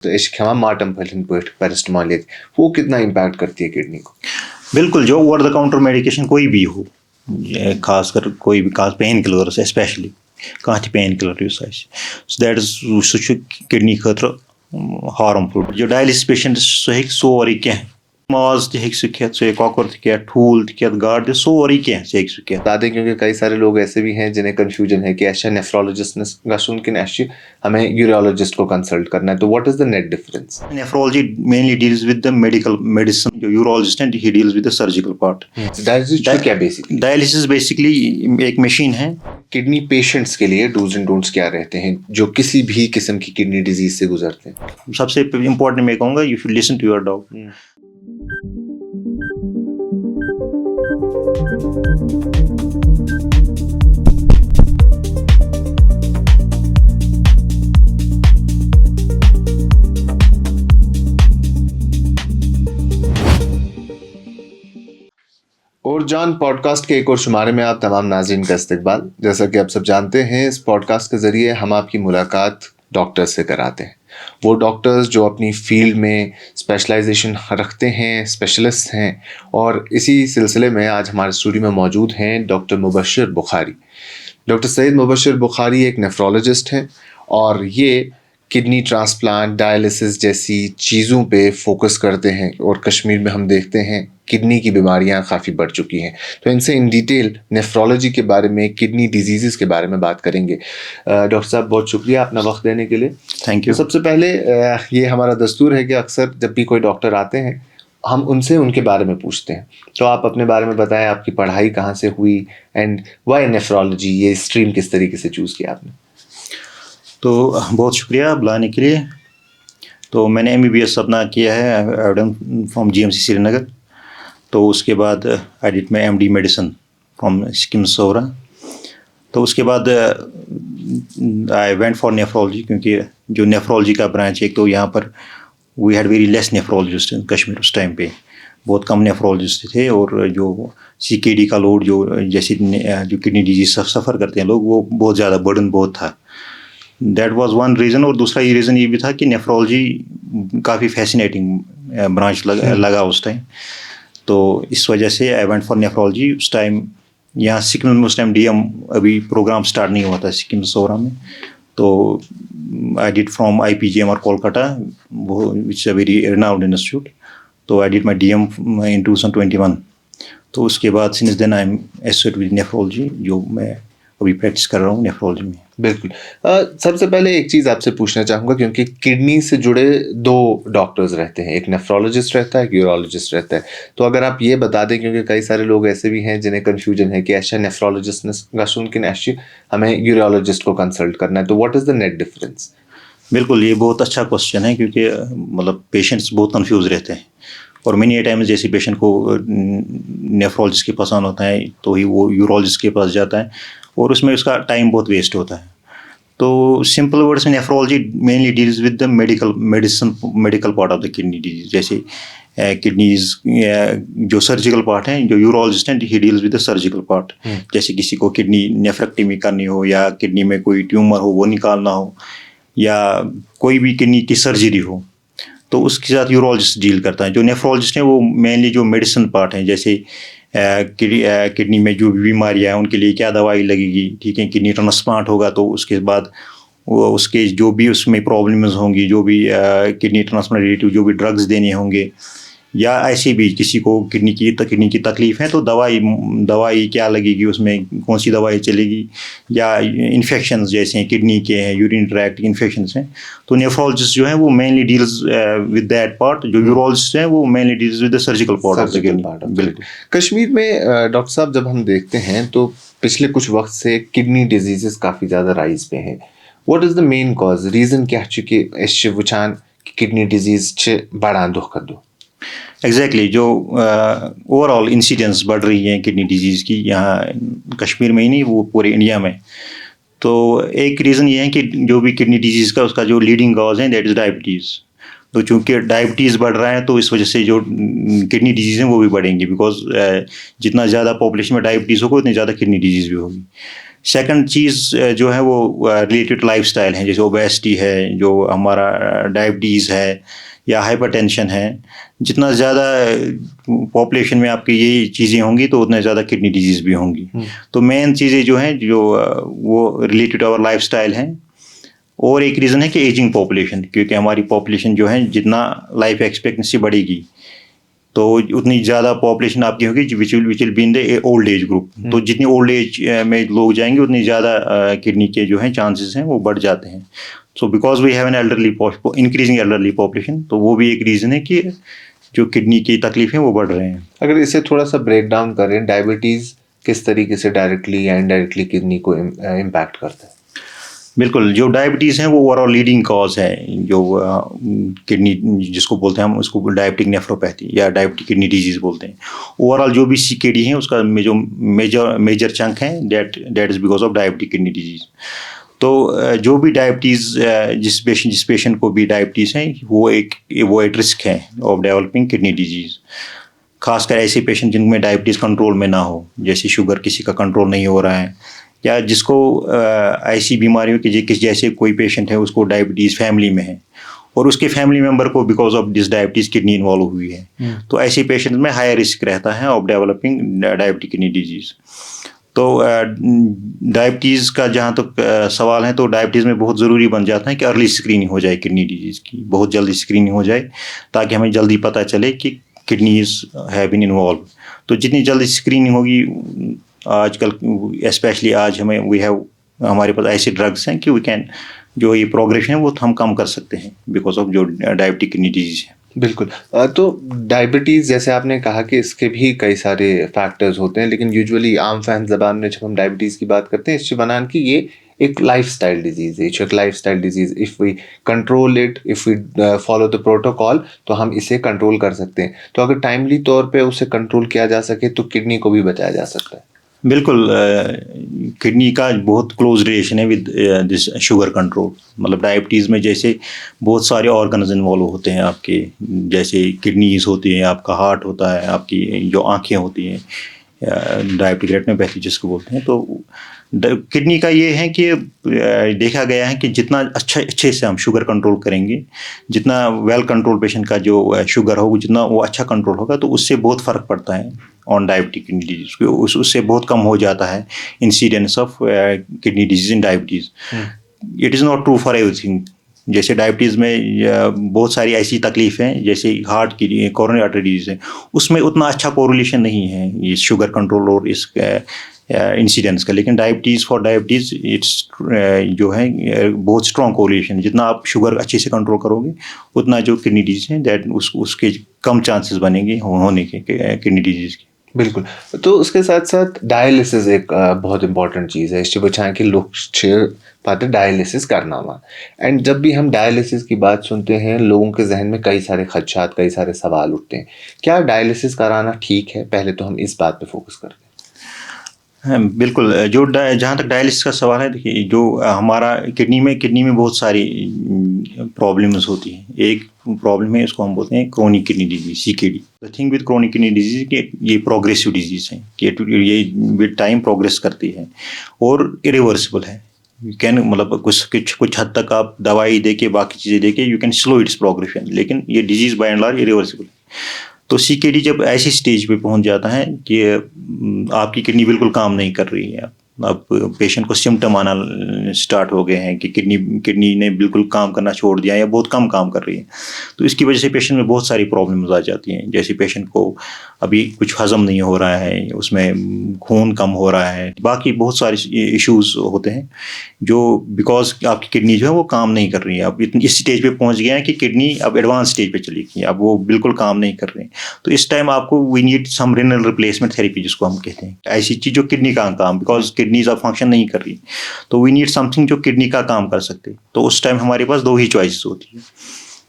तो इश्क हमा माटम फलिन पट पैरास्टामोल वो कितना इम्पैक्ट करती है किडनी को? बिल्कुल, जो ओवर द काउंटर मेडिकेशन कोई भी हो, खासकर कोई भी खास पेन किलर स्पेशली कहाँ पेन किलर दैट इज सह किडनी खतर हार्मफुल। जो डायलिसिस पेशेंट सह सोरे कह माज तक सह खेत, सह कॉकर तह ठूल तह गाड़ तह सोरे कह सह खेत। बता दें क्योंकि कई सारे लोग ऐसे भी हैं जिन्हें कंफ्यूजन है कि अच्छा नेफ्रोलॉजिस्ट गशुन कि हमें यूरोलॉजिस्ट को कंसल्ट करना है, तो what is the net difference? Nephrology mainly deals with the medical medicine, जो यूरोलॉजिस्ट है he deals with the surgical part. Dialysis क्या बेसिकली? डायलिसिस बेसिकली एक मशीन है। किडनी पेशेंट्स के लिए डूज एंड डोंट्स क्या रहते हैं जो किसी भी किस्म की किडनी डिजीज से गुजरते हैं? सबसे इंपॉर्टेंट मैं कहूँगा, you should listen to your doctor. और जान पॉडकास्ट के एक और शुमारे में आप तमाम नाज़रीन का इस्तकबाल। जैसा कि आप सब जानते हैं, इस पॉडकास्ट के ज़रिए हम आपकी मुलाकात डॉक्टर्स से कराते हैं। वो डॉक्टर्स जो अपनी फील्ड में स्पेशलाइजेशन रखते हैं, स्पेशलिस्ट हैं। और इसी सिलसिले में आज हमारे स्टूडियो में मौजूद हैं डॉक्टर मुबशर बुखारी। डॉक्टर सैयद मुबशर बुखारी एक नेफ्रोलॉजिस्ट हैं और ये किडनी ट्रांसप्लांट, डायलिसिस जैसी चीज़ों पे फोकस करते हैं। और कश्मीर में हम देखते हैं किडनी की बीमारियां काफ़ी बढ़ चुकी हैं, तो इनसे इन डिटेल नेफ्रोलॉजी के बारे में, किडनी डिजीज़ के बारे में बात करेंगे। डॉक्टर साहब, बहुत शुक्रिया अपना वक्त देने के लिए। Thank you. तो सबसे पहले ये हमारा दस्तूर है कि अक्सर जब भी कोई डॉक्टर आते हैं हम उनसे उनके बारे में पूछते हैं, तो आप अपने बारे में बताएं, आपकी पढ़ाई कहाँ से हुई एंड वाई नेफ्रोलॉजी, ये स्ट्रीम किस तरीके से चूज़ किया आपने? तो बहुत शुक्रिया बुलाने के लिए। तो मैंने MBBS अपना किया है फ्रॉम GMC श्रीनगर। तो उसके बाद I did my MD medicine from SKIMS Soura. तो उसके बाद आई वेंट फॉर नेफ्रोलॉजी, क्योंकि जो नेफ्रोलॉजी का ब्रांच है, तो यहाँ पर we had very less nephrologist in Kashmir. उस टाइम पे बहुत कम नेफ्रोलॉजिस्ट थे, और जो CKD का लोड, जो जैसे जो किडनी डिजीज सफ़र करते हैं लोग, वो बहुत ज़्यादा बर्डन बहुत था। That was one reason. और दूसरा ये रीज़न ये भी था कि नेफ्रोलॉजी काफ़ी फैसिनेटिंग ब्रांच लगा उस टाइम। तो इस वजह से आई वेंट फॉर नेफ्रोलॉजी। उस टाइम यहाँ सिक्किम में उस टाइम DM अभी प्रोग्राम स्टार्ट नहीं हुआ था सिक्किम सोरा में। तो I did from IPGMR Kolkata, वो विच अ वेरी रिनाउंड इंस्टीट्यूट। तो आई डिड माई DM इन 2021। तो उसके बाद since then I am associated with nephrology, जो मैं अभी प्रैक्टिस कर रहा हूँ नेफ्रोलॉजी में। बिल्कुल। सबसे पहले एक चीज़ आपसे पूछना चाहूँगा, क्योंकि किडनी से जुड़े दो डॉक्टर्स रहते हैं, एक नेफ्रोलॉजिस्ट रहता है, एक यूरोलॉजिस्ट रहता है। तो अगर आप ये बता दें, क्योंकि कई सारे लोग ऐसे भी हैं जिन्हें कन्फ्यूजन है कि अच्छा नेफ्रोलॉजिस्ट गशुन कि हमें यूरोलॉजिस्ट को कंसल्ट करना है, तो what is the net difference? बिल्कुल, ये बहुत अच्छा क्वेश्चन है, क्योंकि मतलब पेशेंट्स बहुत कंफ्यूज रहते हैं। और मेनी टाइम्स जैसे पेशेंट को नेफ्रोलॉजिस्ट के पास आना होता है, तो ही वो यूरोलॉजिस्ट के पास जाता है, और उसमें उसका टाइम बहुत वेस्ट होता है। तो सिंपल वर्ड्स में nephrology mainly deals with the medical part of the kidney disease. जैसे किडनीज जो सर्जिकल पार्ट है, जो यूरोलॉजिस्ट हैं he deals with the surgical part. जैसे किसी को किडनी नेफ्रेक्टमी करनी हो, या किडनी में कोई ट्यूमर हो वो निकालना हो, या कोई भी किडनी की सर्जरी हो, तो उसके साथ यूरोलॉजिस्ट डील करता है। जो नेफ्रोलॉजिस्ट हैं वो मेनली जो मेडिसिन पार्ट हैं, जैसे किडनी में जो भी बीमारियाँ हैं उनके लिए क्या दवाई लगेगी, ठीक है, किडनी ट्रांसप्लांट होगा तो उसके बाद वो उसके जो भी उसमें प्रॉब्लम्स होंगी, जो भी किडनी ट्रांसप्लांट रिलेटिव जो भी ड्रग्स देने होंगे, या ऐसे भी किसी को किडनी की तकलीफ है तो दवाई क्या लगेगी, उसमें कौन सी दवाई चलेगी, या इन्फेक्शंस जैसे हैं किडनी के हैं, यूरिन ट्रैक्ट इन्फेक्शंस हैं, तो नेफ्रोलॉजिस्ट जो है वो mainly deals with that part. जो यूरोलॉजिस्ट हैं वो mainly deals with the surgical part of the kidney. बिल्कुल। कश्मीर में डॉक्टर साहब जब हम देखते हैं तो पिछले कुछ वक्त से किडनी डिजीजेस काफ़ी ज़्यादा राइज पे हैं। What is the main cause, reason क्या है कि वुचान किडनी डिजीज बढ़ान दुख कर दो? एग्जैक्टली, जो ओवरऑल इंसिडेंस बढ़ रही हैं किडनी डिजीज़ की, यहाँ कश्मीर में ही नहीं, वो पूरे इंडिया में। तो एक रीज़न ये है कि जो भी किडनी डिजीज़ का उसका जो लीडिंग कॉज है दैट इज़ डायबिटीज़। तो चूँकि डायबिटीज़ बढ़ रहा है, तो इस वजह से जो किडनी डिजीज़ हैं वो भी बढ़ेंगी, बिकॉज जितना ज़्यादा पॉपुलेशन में डायबिटीज़ होगा उतनी ज़्यादा किडनी डिजीज़ भी होगी। सेकंड चीज़ जो है वो रिलेटेड लाइफस्टाइल है, जैसे ओबेसिटी है, जो हमारा डायबिटीज़ है या हाइपरटेंशन है। जितना ज़्यादा पॉपुलेशन में आपकी ये चीज़ें होंगी तो उतना ज़्यादा किडनी डिजीज़ भी होंगी। तो मेन चीज़ें जो हैं जो वो रिलेटेड आवर लाइफस्टाइल हैं। और एक रीज़न है कि एजिंग पॉपुलेशन, क्योंकि हमारी पॉपुलेशन जो है जितना लाइफ एक्सपेक्टेंसी बढ़ेगी तो उतनी ज़्यादा पॉपुलेशन आपकी होगी which will be in the old age group. तो जितनी ओल्ड एज में लोग जाएंगे उतनी ज़्यादा किडनी के जो हैं चांसेस हैं वो बढ़ जाते हैं। So because we have an elderly increasing elderly population, तो वो भी एक रीज़न है कि जो किडनी की तकलीफ़ें वो बढ़ रहे हैं। अगर इसे थोड़ा सा ब्रेक डाउन करें, डायबिटीज़ किस तरीके से डायरेक्टली या इनडायरेक्टली किडनी को इम्पैक्ट करता है? बिल्कुल, जो डायबिटीज़ है वो ओवरऑल लीडिंग कॉज है, जो किडनी जिसको बोलते हैं हम उसको डायबिटिक नेफ्रोपैथी या डायबिटिक किडनी डिजीज़ बोलते हैं। ओवरऑल जो भी सीकेडी है उसका जो मेजर चंक है that is because of diabetic kidney disease. तो जो भी डायबिटीज़ जिस पेशेंट को भी डायबिटीज़ है वो एक रिस्क है ऑफ डेवलपिंग किडनी डिजीज़। खासकर ऐसे पेशेंट जिनमें डायबिटीज़ कंट्रोल में ना हो, जैसे शुगर किसी का कंट्रोल नहीं हो रहा है, या जिसको ऐसी बीमारियों की जैसे कोई पेशेंट है उसको डायबिटीज़ फैमिली में है और उसके फैमिली मेंबर को because of this diabetes kidney involve हुई है, तो ऐसे पेशेंट में हाई रिस्क रहता है of developing diabetic kidney disease. तो डायबिटीज़ का जहाँ तक सवाल है, तो डायबिटीज़ में बहुत ज़रूरी बन जाता है कि अर्ली स्क्रीनिंग हो जाए किडनी डिजीज़ की, बहुत जल्दी स्क्रीनिंग हो जाए ताकि हमें जल्दी पता चले कि किडनीज हैव बीन इन्वॉल्व। तो जितनी जल्दी स्क्रीनिंग होगी, आजकल स्पेशली आज हमारे पास ऐसे ड्रग्स हैं कि वी कैन जो ये प्रोग्रेशन है वो हम कम कर सकते हैं बिकॉज ऑफ जो डायबिटिक किडनी डिजीज़ है। बिल्कुल। तो डायबिटीज़ जैसे आपने कहा कि इसके भी कई सारे फैक्टर्स होते हैं, लेकिन यूजुअली आम फहम ज़बान में जब हम डायबिटीज़ की बात करते हैं इससे बनान कि ये एक लाइफस्टाइल डिजीज़ है। एक lifestyle disease, if we control it, if we follow the protocol, तो हम इसे कंट्रोल कर सकते हैं। तो अगर टाइमली तौर पे उसे कंट्रोल किया जा सके तो किडनी को भी बचाया जा सकता है। बिल्कुल, किडनी का बहुत क्लोज रिलेशन है विद दिस शुगर कंट्रोल। मतलब डायबिटीज़ में जैसे बहुत सारे ऑर्गन्स इन्वॉल्व होते हैं आपके, जैसे किडनीज होती हैं, आपका हार्ट होता है, आपकी जो आँखें होती हैं, डायबिटिक रेटिनोपैथी जिसको बोलते हैं। तो किडनी का ये है कि देखा गया है कि जितना अच्छे से हम शुगर कंट्रोल करेंगे, जितना वेल कंट्रोल पेशेंट का जो शुगर हो जितना वो अच्छा कंट्रोल होगा, तो उससे बहुत फ़र्क पड़ता है ऑन डायबिटिक किडनी डिजीज़। उससे बहुत कम हो जाता है incidence of kidney disease in diabetes. It is not true for everything. जैसे डायबिटीज़ में बहुत सारी ऐसी तकलीफ़ हैं, जैसे हार्ट की कोरोनरी आर्टरी डिजीज़ है, उसमें उतना अच्छा कोरिलेशन नहीं है ये शुगर कंट्रोल और इस इंसिडेंस का। लेकिन फॉर डायबिटीज़ इट्स जो है बहुत स्ट्रॉन्ग कोरिलेशन। जितना आप शुगर अच्छे से कंट्रोल करोगे उतना जो किडनी डिजीज़ है दैट उसके कम चांसेस बनेंगे होने के किडनी डिजीज़ के। बिल्कुल। तो उसके साथ साथ डायलिसिस एक बहुत इंपॉर्टेंट चीज़ है। इससे बचाएं कि लोग पाते डायलिसिस करना हुआ। एंड जब भी हम डायलिसिस की बात सुनते हैं लोगों के जहन में कई सारे खदशात, कई सारे सवाल उठते हैं। क्या डायलिसिस कराना ठीक है? पहले तो हम इस बात पे फोकस करते हैं। हाँ, बिल्कुल। जो जहाँ तक डायलिसिस का सवाल है, देखिए जो हमारा किडनी में बहुत सारी प्रॉब्लम्स होती हैं। एक प्रॉब्लम है, इसको हम बोलते हैं chronic kidney disease, CKD. The thing with chronic kidney disease कि ये प्रोग्रेसिव डिजीज है, कि ये विद टाइम प्रोग्रेस करती है और इरिवर्सिबल है। यू कैन मतलब कुछ हद तक आप दवाई दे के बाकी चीज़ें दे के you can slow its progression, लेकिन ये disease by and large irreversible है। तो सीकेडी जब ऐसी स्टेज पे पहुंच जाता है कि आपकी किडनी बिल्कुल काम नहीं कर रही है, अब पेशेंट को सिम्टम आना स्टार्ट हो गए हैं कि किडनी ने बिल्कुल काम करना छोड़ दिया या बहुत कम काम कर रही है, तो इसकी वजह से पेशेंट में बहुत सारी प्रॉब्लम्स आ जाती हैं। जैसे पेशेंट को अभी कुछ हजम नहीं हो रहा है, उसमें खून कम हो रहा है, बाकी बहुत सारे इश्यूज होते हैं जो बिकॉज आपकी किडनी जो है वो काम नहीं कर रही है। अब इस स्टेज पे पहुंच गए हैं कि किडनी अब एडवांस स्टेज पे चली गई, अब वो बिल्कुल काम नहीं कर रहे हैं। तो इस टाइम आपको we need some renal replacement therapy जिसको हम कहते हैं, ऐसी चीज़ जो किडनी का काम, बिकॉज किडनीज अब फंक्शन नहीं कर रही, तो वी नीड समथिंग जो किडनी का काम कर सकते। तो उस टाइम हमारे पास दो ही चॉइसेस होती है,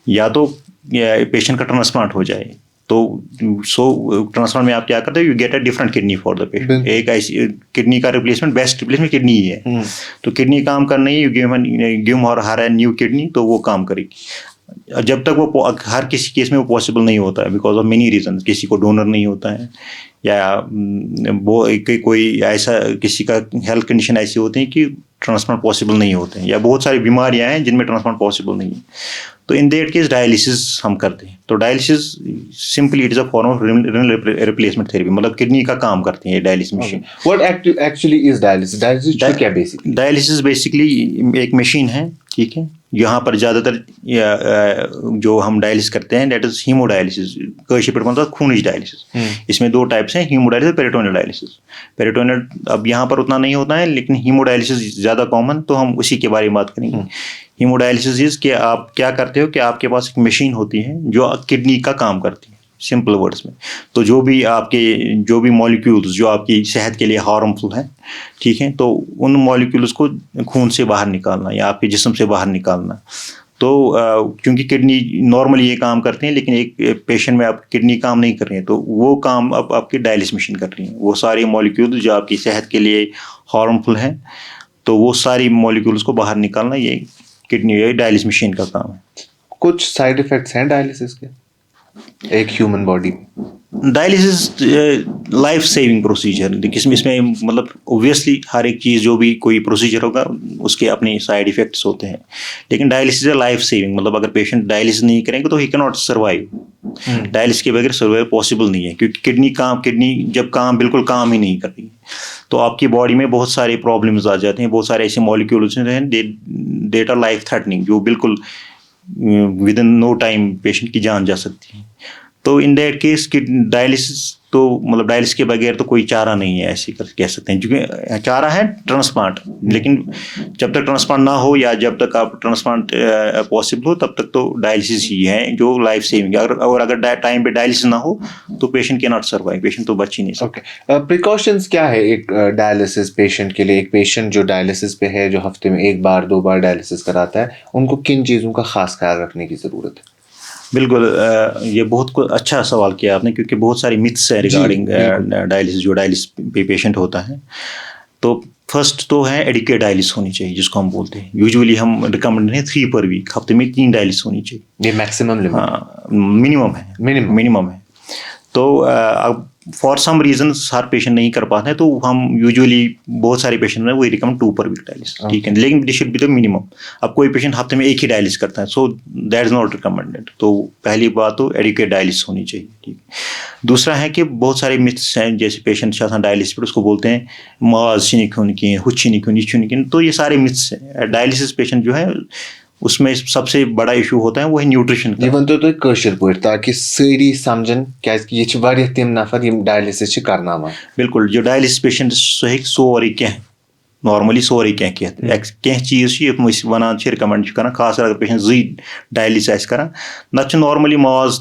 या तो पेशेंट का ट्रांसप्लांट हो जाए, तो ट्रांसप्लांट में आप क्या करते हो, you get a different kidney for the patient. एक ऐसी किडनी का रिप्लेसमेंट, बेस्ट रिप्लेसमेंट किडनी ही है। तो किडनी काम करना ही, गिव हर न्यू किडनी, तो वो काम करेगी। जब तक वो हर किसी केस में वो पॉसिबल नहीं होता है, बिकॉज ऑफ मेनी रीजन। किसी को डोनर नहीं होता है, या वो कोई ऐसा किसी का हेल्थ कंडीशन ऐसी होती है कि ट्रांसप्लांट पॉसिबल नहीं होते हैं, या बहुत सारी बीमारियां हैं जिनमें ट्रांसप्लांट पॉसिबल नहीं है। तो इन दैट केस डायलिसिस हम करते हैं। तो dialysis simply it is a form of renal replacement therapy, मतलब किडनी का काम करती है dialysis machine. What actually is dialysis? Dialysis क्या बेसिकली? डायलिसिस बेसिकली एक मशीन है, ठीक है। यहाँ पर ज़्यादातर जो हम डायलिसिस करते हैं दैट इज हीमोडायलिसिस, कशिर पर मतलब खूनिश डायलिसिस। इसमें दो टाइप्स हैं, हीमोडायलिसिस, पेरिटोनियल डायलिसिस। पेरिटोनियल अब यहाँ पर उतना नहीं होता है, लेकिन हीमोडायलिसिस ज़्यादा कॉमन, तो हम उसी के बारे में बात करेंगे। हीमोडायलिसिस इज कि आप क्या करते हो कि आपके पास एक मशीन होती है जो किडनी का काम करती है, सिंपल वर्ड्स में। तो जो भी मॉलिक्यूल्स जो आपकी सेहत के लिए हार्मफुल हैं, ठीक है, तो उन मॉलिक्यूल्स को खून से बाहर निकालना या आपके जिस्म से बाहर निकालना। तो क्योंकि किडनी नॉर्मली ये काम करते हैं, लेकिन एक पेशेंट में आप किडनी काम नहीं कर रही है, तो वो काम अब आपकी डायलिसिस मशीन कर रही है। वो सारे मॉलिक्यूल्स जो आपकी सेहत के लिए हार्मफुल हैं, तो वो सारी मॉलिक्यूल्स को बाहर निकालना ये किडनी या डायलिसिस मशीन का काम है। कुछ साइड इफेक्ट्स हैं डायलिसिस के एक ह्यूमन बॉडी में? डायलिसिस लाइफ सेविंग प्रोसीजर, इसमें मतलब ओब्वियसली हर एक चीज़ जो भी कोई प्रोसीजर होगा उसके अपने साइड इफ़ेक्ट्स होते हैं, लेकिन डायलिसिस है लाइफ सेविंग। मतलब अगर पेशेंट डायलिसिस नहीं करेंगे तो he can not survive. Dialysis के बगैर सर्वाइव पॉसिबल नहीं है, क्योंकि किडनी जब बिल्कुल काम ही नहीं कर रही है, तो आपकी बॉडी में बहुत सारे प्रॉब्लम्स आ जाते हैं। बहुत सारे ऐसे मॉलिक्यूल्स हैं डेट आर लाइफ थ्रेटनिंग, जो बिल्कुल within no time patient की जान जा सकती है। तो इन दैट केस कि डायलिसिस तो मतलब डायलिसिस के बगैर तो कोई चारा नहीं है, ऐसे कह सकते हैं। क्योंकि चारा है ट्रांसप्लांट, लेकिन जब तक ट्रांसप्लांट ना हो या जब तक आप ट्रांसप्लांट पॉसिबल हो, तब तक तो डायलिसिस ही है जो लाइफ सेविंग है। अगर टाइम पे डायलिसिस ना हो तो patient can not survive, patient तो बच ही नहीं सकता। प्रिकॉशंस क्या है एक डायलिसिस पेशेंट के लिए? एक पेशेंट जो डायलिसिस पे है, जो हफ्ते में 1 बार 2 बार डायलिसिस कराता है, उनको किन चीज़ों का खास ख्याल रखने की ज़रूरत है? बिल्कुल, ये बहुत अच्छा सवाल किया आपने, क्योंकि बहुत सारी मिथ्स है रिगार्डिंग डायलिसिस। जो डायलिसिस पे पेशेंट होता है, तो फर्स्ट तो है एडिक्वेट डायलिसिस होनी चाहिए, जिसको हम बोलते हैं। यूजुअली हम रिकमेंड हैं 3 पर वीक, हफ्ते में 3 डायलिसिस होनी चाहिए। ये मैक्सिमम लिमिट? हाँ, मिनिमम है। तो अब फॉर सम रीजन हर पेशेंट नहीं कर पाते हैं, तो हम यूजुअली बहुत सारे पेशेंट में वही रिकमेंड 2 पर वीक डायलिसिस, ठीक है, लेकिन this should be the minimum. अब कोई पेशेंट हफ्ते में 1 ही डायलिसिस करता है, so that is not recommended. तो पहली बात तो एडिक्वेट डायलिसिस होनी चाहिए, ठीक। दूसरा है कि बहुत सारे मिथ्स हैं, जैसे पेशेंट शासन डायलिसिस पर उसको बोलते हैं माज की हुच्ची नहीं, तो ये सारे मिथ्स हैं। डायलिसिस पेशेंट जो है उसमें सबसे बड़ा इशू होता है वो है न्यूट्रिशन का। ये वन तो कशिर पॉइंट, ताकि सारी समझन क्या ये तम नफर डायलिसिस करना। बिल्कुल, जो डायलिसिस पेशेंट सोरी क्या नॉर्मली सोरी क्या चीज़ वन रिकमेंड कर, खास अगर पेशेंट 2 डायलिसिस कर, ना नॉर्मली माज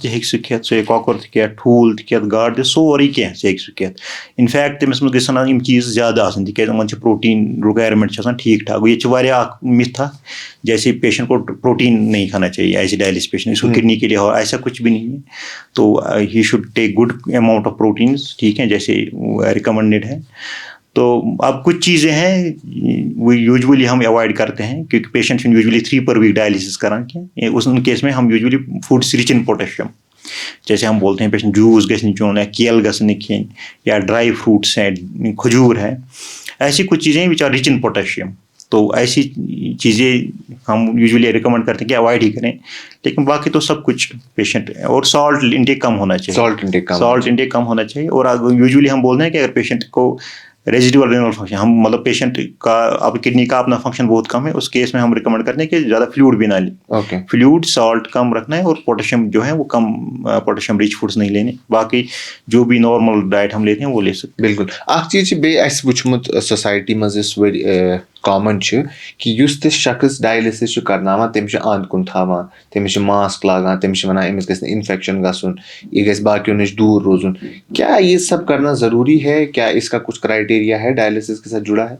सह कॉकर ठूल गाड़ सोरी क्या सह। इनफैक्ट तमिस मे गम चीज़ ज़्यादा आसान, तिज प्रोटीन रिक्वायरमेंट ठीक ठाक। ये मिथ जैसे पेशेंट को प्रोटीन नहीं खाना चाहिए, ऐसे डायलिसिस पेशेंट, इसको किडनी के लिए हो, ऐसा कुछ भी नहीं है। तो he should take good amount of proteins, ठीक है, जैसे रिकमेंडेड है। तो अब कुछ चीज़ें हैं वो यूजुअली हम अवॉइड करते हैं, क्योंकि पेशेंट यूजुअली 3 पर वीक डायलिसिस करान। उस केस में हम usually foods rich in potassium, जैसे हम बोलते हैं पेशेंट जूस गए चोन या केल गए खेन, या ड्राई फ्रूट्स हैं, खजूर है, ऐसी कुछ चीज़ें which are rich in potassium. तो ऐसी चीज़ें हम यूजुअली रिकमेंड करते हैं कि अवॉइड ही करें। लेकिन बाकी तो सब कुछ पेशेंट, और सॉल्ट इंटेक कम होना चाहिए। सॉल्ट इंटेक कम होना चाहिए। और यूजुअली हम बोलते हैं कि अगर पेशेंट को रेजिडुअल रेनल फंक्शन, हम मतलब पेशेंट का अब किडनी का अपना फंक्शन बहुत कम है, उस केस में हम रिकमेंड करते हैं कि ज़्यादा फ्लूइड भी ना लें। फ्लूइड सॉल्ट कम रखना है, और पोटेशियम जो है वो कम, पोटेशियम रिच फूड्स नहीं लेने। बाकी जो भी नॉर्मल डाइट हम लेते हैं वो ले सकते हैं। बिल्कुल। चीज़ वुचमुत सोसाइटी मज कॉमन कि युस ते शख्स डायलिसिस करना तमिस अंद कुन थावान, तमिस मास्क लागान, तमिस वनान अमिस गस इन्फेक्शन गसुन, ये गस बाकियों निश दूर रोजुन। क्या ये सब करना ज़रूरी है? क्या इसका कुछ क्राइटेरिया है डायलिसिस के साथ जुड़ा है?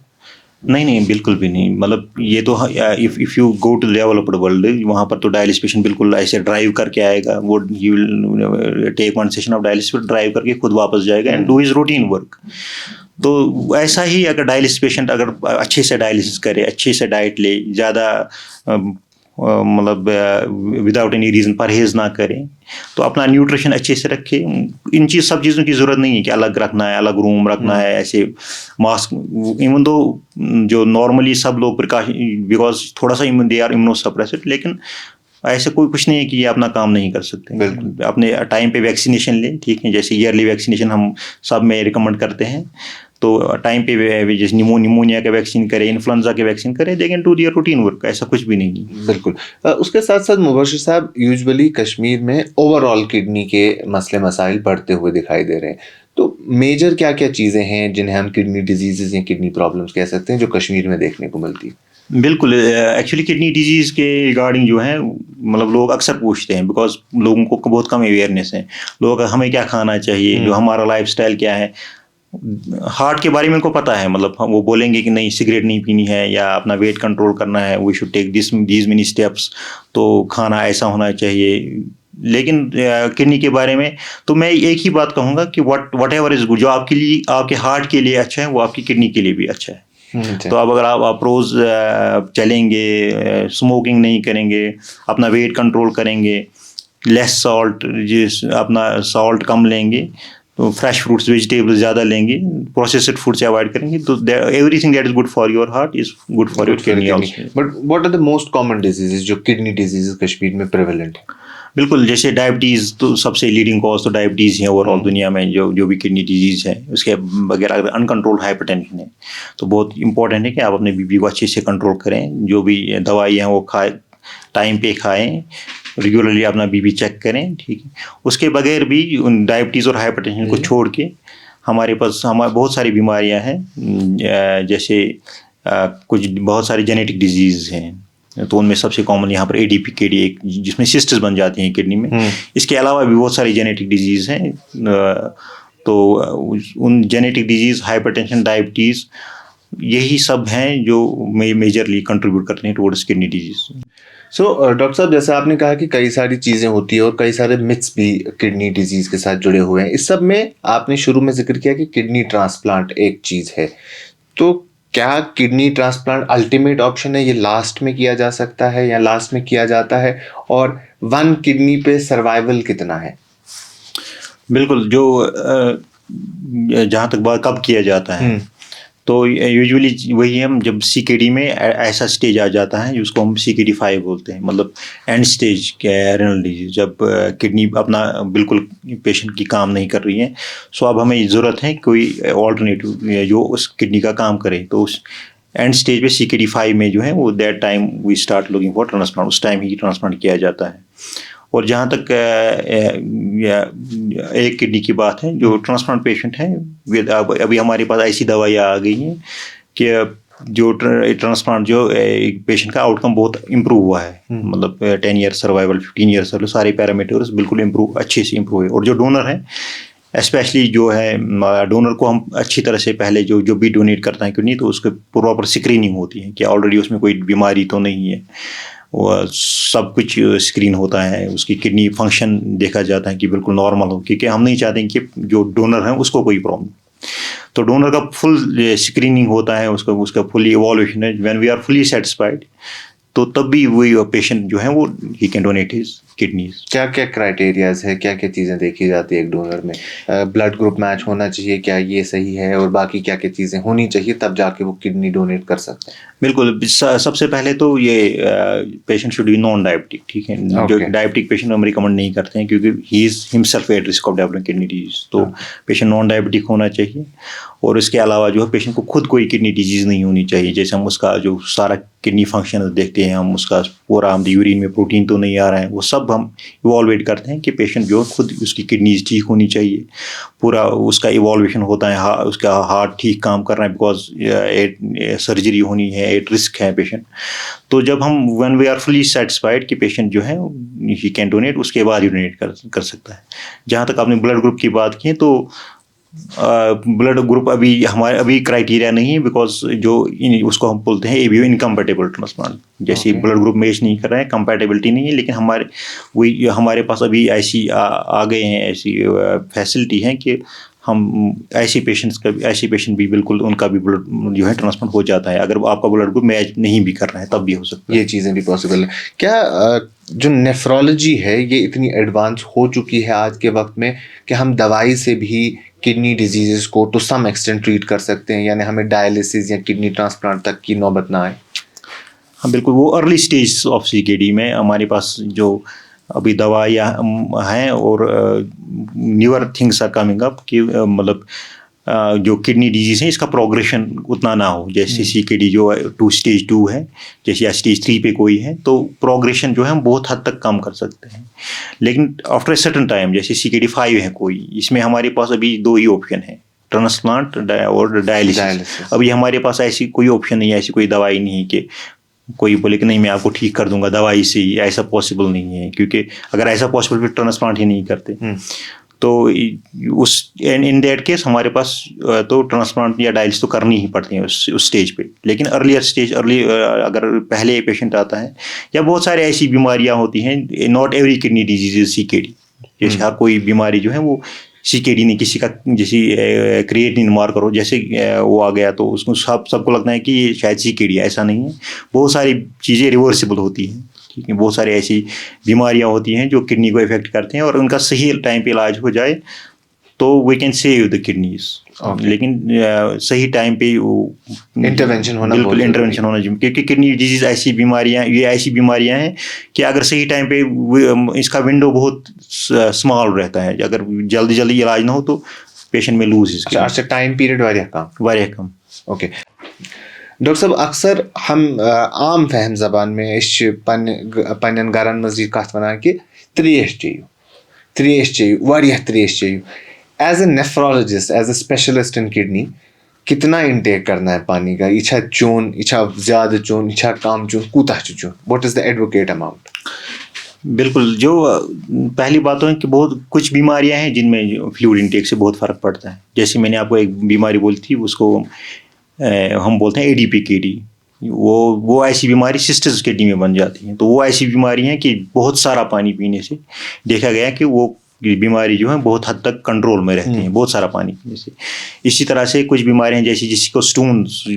नहीं, बिल्कुल भी नहीं। मतलब ये तो if you go to developed world, वहाँ पर तो डायलिसिस पेशेंट बिल्कुल ऐसे ड्राइव करके आएगा, वो he will take 1 session of dialysis, फिर ड्राइव करके खुद वापस जाएगा and do his routine work. तो ऐसा ही अगर डायलिसिस पेशेंट अगर अच्छे से डायलिसिस करे, अच्छे से डाइट ले, ज़्यादा मतलब विदाउट एनी रीज़न परहेज़ ना करें, तो अपना न्यूट्रिशन अच्छे से रखें। सब चीज़ों की ज़रूरत नहीं है कि अलग रखना है, अलग रूम रखना है, ऐसे मास्क, इवन दो जो नॉर्मली सब लोग प्रिकॉशन, बिकॉज थोड़ा सा दे आर इम्यूनो सप्रेसिड, लेकिन ऐसे कोई कुछ नहीं है कि ये अपना काम नहीं कर सकते। अपने टाइम पे वैक्सीनेशन लें, ठीक है, जैसे ईयरली वैक्सीनेशन हम सब में रिकमेंड करते हैं, तो टाइम पे जैसे निमोनिया का वैक्सीन करें, इन्फ्लुएंजा के वैक्सीन करें, they can do their routine work, ऐसा कुछ भी नहीं है। बिल्कुल। उसके साथ साथ मुबशिर साहब, यूजुअली कश्मीर में ओवरऑल किडनी के मसले मसाइल बढ़ते हुए दिखाई दे रहे हैं, तो मेजर क्या क्या चीज़ें हैं जिन्हें हम किडनी डिजीज़ या किडनी प्रॉब्लम्स कह सकते हैं जो कश्मीर में देखने को मिलती है? बिल्कुल, एक्चुअली किडनी डिजीज़ के रिगार्डिंग जो है, मतलब लोग अक्सर पूछते हैं, बिकॉज लोगों को बहुत कम अवेयरनेस है। लोग हमें क्या खाना चाहिए, जो हमारा लाइफस्टाइल क्या है, हार्ट के बारे में उनको पता है, मतलब वो बोलेंगे कि नहीं सिगरेट नहीं पीनी है या अपना वेट कंट्रोल करना है, we should take these many steps, तो खाना ऐसा होना चाहिए। लेकिन किडनी के बारे में तो मैं एक ही बात कहूँगा कि वट एवर इज़ गुड, जो आपके लिए, आपके हार्ट के लिए अच्छा है, वो आपकी किडनी के लिए भी अच्छा है। तो अब अगर आप रोज़ चलेंगे, स्मोकिंग नहीं करेंगे, अपना वेट कंट्रोल करेंगे, लेस सॉल्ट, अपना सॉल्ट कम लेंगे, तो फ्रेश फ्रूट्स वेजिटेबल्स ज़्यादा लेंगे, प्रोसेस्ड फूड से अवॉइड करेंगे, तो everything that is good for your heart is good for your kidney also. But what are the most common diseases जो किडनी डिजीजेस कश्मीर में प्रेवलेंट है? बिल्कुल, जैसे डायबिटीज़, तो सबसे लीडिंग कॉज तो डायबिटीज़ है ओवरऑल दुनिया में, जो भी किडनी डिजीज़ है। उसके बगैर अगर अनकंट्रोल्ड हाइपरटेंशन है, तो बहुत इंपॉर्टेंट है कि आप अपने बीपी को अच्छे से कंट्रोल करें, जो भी दवाई हैं वो खाएं, टाइम पे खाएं, रेगुलरली अपना बीपी चेक करें, ठीक है। उसके बगैर भी डायबिटीज़ और हाइपरटेंशन को छोड़ के हमारे पास बहुत सारी बीमारियां हैं, जैसे कुछ बहुत सारी जेनेटिक डिजीज़ हैं, तो उनमें सबसे कॉमन यहाँ पर ADP KD, एक जिसमें सिस्ट्स बन जाती हैं किडनी में। इसके अलावा भी बहुत सारी जेनेटिक डिजीज़ हैं, तो उन जेनेटिक डिजीज़, हाइपरटेंशन, डायबिटीज़, यही सब हैं जो मेजरली कंट्रीब्यूट करते हैं towards kidney disease. So doctor साहब, जैसा आपने कहा कि कई सारी चीज़ें होती है और कई सारे मिथ्स भी किडनी डिजीज़ के साथ जुड़े हुए हैं। इस सब में आपने शुरू में जिक्र किया कि किडनी ट्रांसप्लांट एक चीज़ है, तो क्या किडनी ट्रांसप्लांट अल्टीमेट ऑप्शन है? ये लास्ट में किया जा सकता है या लास्ट में किया जाता है? और 1 किडनी पे सर्वाइवल कितना है? बिल्कुल, जहाँ तक बात कब किया जाता है, तो यूजुअली वही हम जब CKD में ऐसा स्टेज आ जाता है जिसको हम CKD 5 बोलते हैं, मतलब एंड स्टेज रेनल डिजीज, जब किडनी अपना बिल्कुल पेशेंट की काम नहीं कर रही है। सो अब हमें ज़रूरत है कोई ऑल्टरनेटिव जो उस किडनी का काम करे, तो उस एंड स्टेज पे CKD 5 में जो है वो that time we start looking for transplant, उस टाइम ही ट्रांसप्लांट किया जाता है। और जहाँ तक एक किडनी की बात है, जो ट्रांसप्लांट पेशेंट है, अभी हमारे पास ऐसी दवाइयाँ आ गई हैं कि जो ट्रांसप्लांट, जो एक पेशेंट का आउटकम बहुत इम्प्रूव हुआ है, मतलब 10 ईयर सर्वाइवल, 15 ईयर सर्वाइवल, सारे पैरामीटर्स बिल्कुल इम्प्रूव, अच्छे से इम्प्रूव है। और जो डोनर है, स्पेशली जो है डोनर को हम अच्छी तरह से पहले जो भी डोनेट करता है किडनी, तो उसके प्रॉपर स्क्रीनिंग होती है कि ऑलरेडी उसमें कोई बीमारी तो नहीं है, वो सब कुछ स्क्रीन होता है, उसकी किडनी फंक्शन देखा जाता है कि बिल्कुल नॉर्मल हो, क्योंकि हम नहीं चाहते कि जो डोनर है उसको कोई प्रॉब्लम। तो डोनर का फुल स्क्रीनिंग होता है, उसका फुली इवॉल्यूशन है। When we are fully satisfied, तो तब भी वही पेशेंट जो है वो he can donate his kidneys. क्या क्या क्राइटेरियाज है, क्या क्या चीज़ें देखी जाती है एक डोनर में? ब्लड ग्रुप मैच होना चाहिए, क्या ये सही है? और बाकी क्या क्या चीज़ें होनी चाहिए तब जाके वो किडनी डोनेट कर सकते हैं? बिल्कुल, सबसे पहले तो ये patient should be non diabetic, ठीक है। जो डायबिटिक पेशेंट हम रिकमेंड नहीं करते हैं, क्योंकि he is himself at risk of developing kidney disease, तो पेशेंट नॉन डायबिटिक होना चाहिए। और इसके अलावा जो है पेशेंट को खुद कोई किडनी डिजीज़ नहीं होनी चाहिए, जैसे हम उसका जो सारा किडनी फंक्शन देखते हैं, हम उसका पूरा, हम यूरिन में प्रोटीन तो नहीं आ रहा है, वो सब हम इवॉल्वेट करते हैं कि पेशेंट जो खुद उसकी किडनीज ठीक होनी चाहिए, पूरा उसका इवॉल्वेशन होता है, उसका हार्ट ठीक काम कर रहा है, बिकॉज सर्जरी होनी है, एट रिस्क है पेशेंट। तो जब हम when we are fully satisfied कि पेशेंट जो है ही कैन डोनेट, उसके बाद ही डोनेट कर सकता है। जहाँ तक आपने ब्लड ग्रुप की बात की, तो ब्लड ग्रुप अभी क्राइटेरिया नहीं है, बिकॉज उसको हम बोलते हैं ABO इनकम्पेटेबल ट्रांसप्लांट। जैसे ब्लड ग्रुप मैच नहीं कर रहे हैं, कंपैटिबिलिटी नहीं है, लेकिन हमारे पास अभी ऐसी आ गए हैं, ऐसी फैसिलिटी है कि हम ऐसे पेशेंट भी बिल्कुल उनका भी ब्लड जो है ट्रांसप्लांट हो जाता है, अगर आपका ब्लड ग्रुप मैच नहीं भी कर रहा है तब भी हो सकता है। ये चीज़ें भी पॉसिबल है क्या? जो नेफ्रोलॉजी है ये इतनी एडवांस हो चुकी है आज के वक्त में कि हम दवाई से भी किडनी डिजीजेस को टू सम एक्सटेंट ट्रीट कर सकते हैं, यानी हमें डायलिसिस या किडनी ट्रांसप्लांट तक की नौबत ना आए? हाँ बिल्कुल, वो अर्ली स्टेज ऑफ CKD में हमारे पास जो अभी दवाइयाँ हैं और newer things are coming up कि मतलब जो किडनी डिजीज़ है इसका प्रोग्रेशन उतना ना हो, जैसे CKD जो स्टेज 2 है, जैसे या स्टेज 3 पे कोई है तो प्रोग्रेशन जो है हम बहुत हद तक कम कर सकते हैं। लेकिन आफ्टर ए सर्टन टाइम जैसे CKD 5 है कोई, इसमें हमारे पास अभी 2 ही ऑप्शन है, ट्रांसप्लांट और डायलिसिस। अभी हमारे पास ऐसी कोई ऑप्शन नहीं है, ऐसी कोई दवाई नहीं है कि कोई बोले कि नहीं मैं आपको ठीक कर दूंगा दवाई से ही, ऐसा पॉसिबल नहीं है, क्योंकि अगर ऐसा पॉसिबल फिर ट्रांसप्लांट ही नहीं करते। तो उस इन दैट केस हमारे पास तो ट्रांसप्लांट या डायलिसिस तो करनी ही पड़ती है उस स्टेज पे। लेकिन अगर पहले पेशेंट आता है या बहुत सारी ऐसी बीमारियां होती हैं, not every kidney disease is CKD, जैसे हर कोई बीमारी जो है वो CKD नहीं, किसी का जैसे क्रिएटिनिन मार्कर हो जैसे वो आ गया तो उसको सबको लगता है कि ये शायद CKD है, ऐसा नहीं है। बहुत सारी चीज़ें रिवर्सिबल होती हैं, ठीक है, बहुत सारी ऐसी बीमारियां होती हैं जो किडनी को इफेक्ट करते हैं और उनका सही टाइम पे इलाज हो जाए तो we can save the kidneys. लेकिन सही टाइम पे इंटरवेंशन होना, बिल्कुल इंटरवेंशन होना चाहिए, क्योंकि किडनी डिजीज ऐसी बीमारियां हैं कि अगर सही टाइम पे इसका विंडो बहुत स्मॉल रहता है, अगर जल्दी जल्दी इलाज ना हो तो पेशेंट में लूज। अच्छा, टाइम पीरियड वारिया कम। ओके डॉक्टर साहब, अक्सर हम आम फहम जबान में इस पन्न गरन मज कत वन कि त्रेश चाहिए वारिया त्रेश चाहिए। As a nephrologist, as a specialist in kidney, कितना इनटेक करना है पानी का? इच्छा चून, इच्छा ज़्यादा चून, इच्छा कम चून, कूता चून, what is the advocate amount? बिल्कुल, जो पहली बात है कि बहुत कुछ बीमारियां हैं जिनमें फ्लूइड इनटेक से बहुत फ़र्क पड़ता है। जैसे मैंने आपको एक बीमारी बोली थी, उसको हम बोलते हैं ADPKD। वो ऐसी बीमारी सिस्टर्स किडनी में बन जाती हैं। तो वो ऐसी बीमारी हैं कि बहुत सारा पानी पीने से देखा गया कि वो बीमारी जो है बहुत हद तक कंट्रोल में रहती हैं, बहुत सारा पानी पीने से। इसी तरह से कुछ बीमारियां जैसे जिसको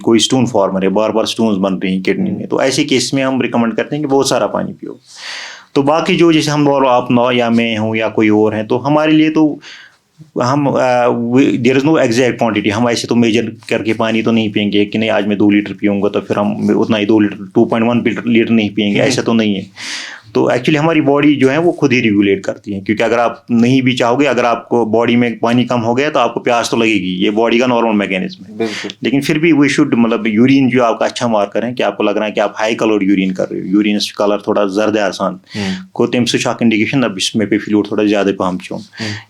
कोई स्टोन फॉर्मर है, बार बार स्टोन्स बन रही हैं किडनी में, तो ऐसे केस में हम रिकमेंड करते हैं कि बहुत सारा पानी पियो। तो बाकी जो जैसे हम आप या मैं हूँ या कोई और है, तो हमारे लिए तो हम there is no exact quantity. हम ऐसे तो मेजर करके पानी तो नहीं पियेंगे कि नहीं आज मैं 2 लीटर पीऊँगा तो फिर हम उतना ही 2.1 लीटर नहीं पियेंगे, ऐसा तो नहीं है। तो एक्चुअली हमारी बॉडी जो है वो खुद ही रेगुलेट करती है, क्योंकि अगर आप नहीं भी चाहोगे, अगर आपको बॉडी में पानी कम हो गया तो आपको प्यास तो लगेगी, ये बॉडी का नॉर्मल मैकेनिज्म है। लेकिन फिर भी वी शुड, मतलब यूरिन जो आपका अच्छा मार्कर है कि आपको लग रहा है कि आप हाई कलर्ड यूरिन कर रहे हो, यूरिन कलर थोड़ा जर्द आसान को तम सह इंडिकेशन अब इसमें पे फ्लूइड थोड़ा ज़्यादा पहम चो,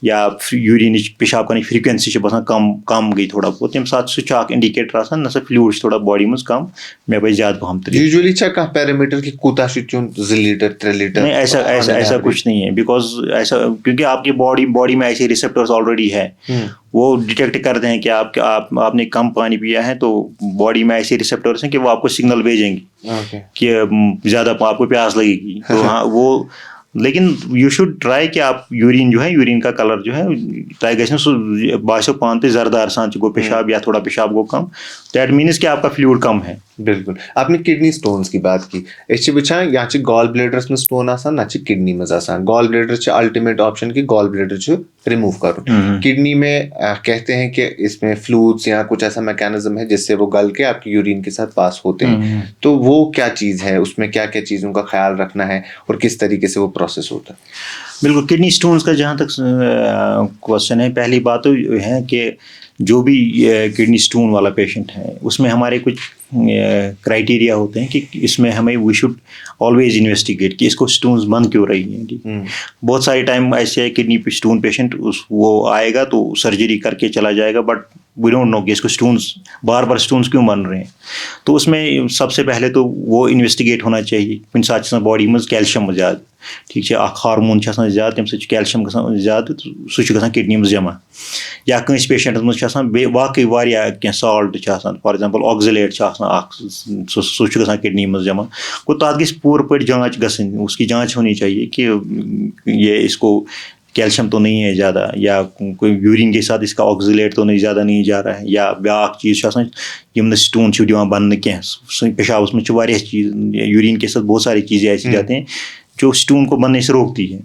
या यूरिन पेशाब करने फ्रीक्वेंसी बसान कम गई थोड़ा बहुत, तम साथ सह इंडिकेटर आसान न फ्लूइड थोड़ा बॉडी में कम मे पे ज़्यादा पहम। यूजुअली पैरामीटर की कोता 2 लीटर 3 लीटर? नहीं, ऐसा कुछ नहीं है, बिकॉज ऐसा क्योंकि आपकी बॉडी में ऐसे रिसेप्टर्स ऑलरेडी है, वो डिटेक्ट करते हैं कि आपने कम पानी पिया है, तो बॉडी में ऐसे रिसेप्टर्स हैं कि वो आपको सिग्नल भेजेंगे कि ज़्यादा आपको प्यास लगेगी। तो हाँ वो, लेकिन यू शुड ट्राई कि आप यूरिन का कलर जो है ट्राई गए बासो पान तो जरदार सान गो पेशाब या थोड़ा पेशाब गो कम, दैट मीन्स कि आपका फ्लूइड कम है। बिल्कुल, आपने किडनी स्टोन्स की बात की। वुचान या गॉल ब्लैडर्स में स्टोन आसान, ना किडनी में आसान। गॉल ब्लैडर अल्टीमेट ऑप्शन कि गॉल ब्लैडर रिमूव करूँ। किडनी में कहते हैं कि इसमें फ्लूइड्स या कुछ ऐसा मैकेनिज्म है जिससे वो गल के आपकी यूरिन के साथ पास होते हैं। तो वो क्या चीज़ है, उसमें क्या क्या चीज़ों का ख्याल रखना है और किस तरीके से वो प्रोसेस होता है? बिल्कुल, किडनी स्टोन्स का जहाँ तक क्वेश्चन है, पहली बात तो है कि जो भी किडनी स्टोन वाला पेशेंट है उसमें हमारे कुछ क्राइटेरिया होते हैं कि इसमें हमें वी शुड ऑलवेज इन्वेस्टिगेट कि इसको स्टोन्स बन क्यों रही हैं। बहुत सारे टाइम ऐसे है किडनी स्टोन पेशेंट वो आएगा तो सर्जरी करके चला जाएगा, बट वी डोंट नो कि इसको स्टोन्स बार बार स्टोन्स क्यों बन रहे हैं। तो उसमें सबसे पहले तो वो इन्वेस्टिगेट होना चाहिए। कुछ साथ बॉडी में कैल्शियम ज़्यादा, ठीक है, हार्मोन ज़्यादा, तम कैल्शियम ज़्यादा, सह किडनी में जमा, या कंस पेशेंटस में वाकई वारिया साल्ट, फॉर एग्जांपल ऑक्सलेट सह किडनी में जमा। गो तथ गई पूर पे जाँच गई, उसकी जाँच होनी चाहिए कि ये इसको कैल्शियम तो नहीं है ज़्यादा, या कोई यूरिन के साथ इसका ऑक्सीलेट तो नहीं ज़्यादा नहीं जा रहा है, या ब्याक चीज़ यम स्टोन दिवान बन क्या पेशाब में चीज़ यूरिन के साथ बहुत सारी चीज़ें ऐसी जाती हैं जो स्टोन को बनने से रोकती है।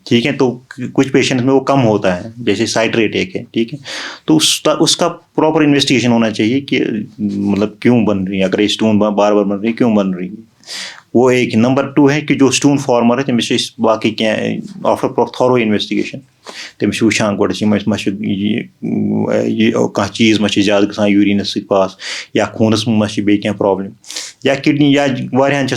ठीक है, तो कुछ पेशेंट में वो कम होता है, जैसे साइट्रेट एक है। ठीक है, तो उसका प्रॉपर इन्वेस्टिगेशन होना चाहिए कि मतलब क्यों बन रही है, अगर स्टोन बार बार बन रही है क्यों बन रही है। वो एक नंबर 2 है कि जो स्टोन फॉर्मर है तमिस बाकी क्या आफ्टर थॉरो इन्वेस्टिगेशन तमिस वुचान गोड कह चीज़ मा ज़्यादा गसान यूरिनस पास, या खूनस मा क्या प्रॉब्लम, या किडनी, या वारियान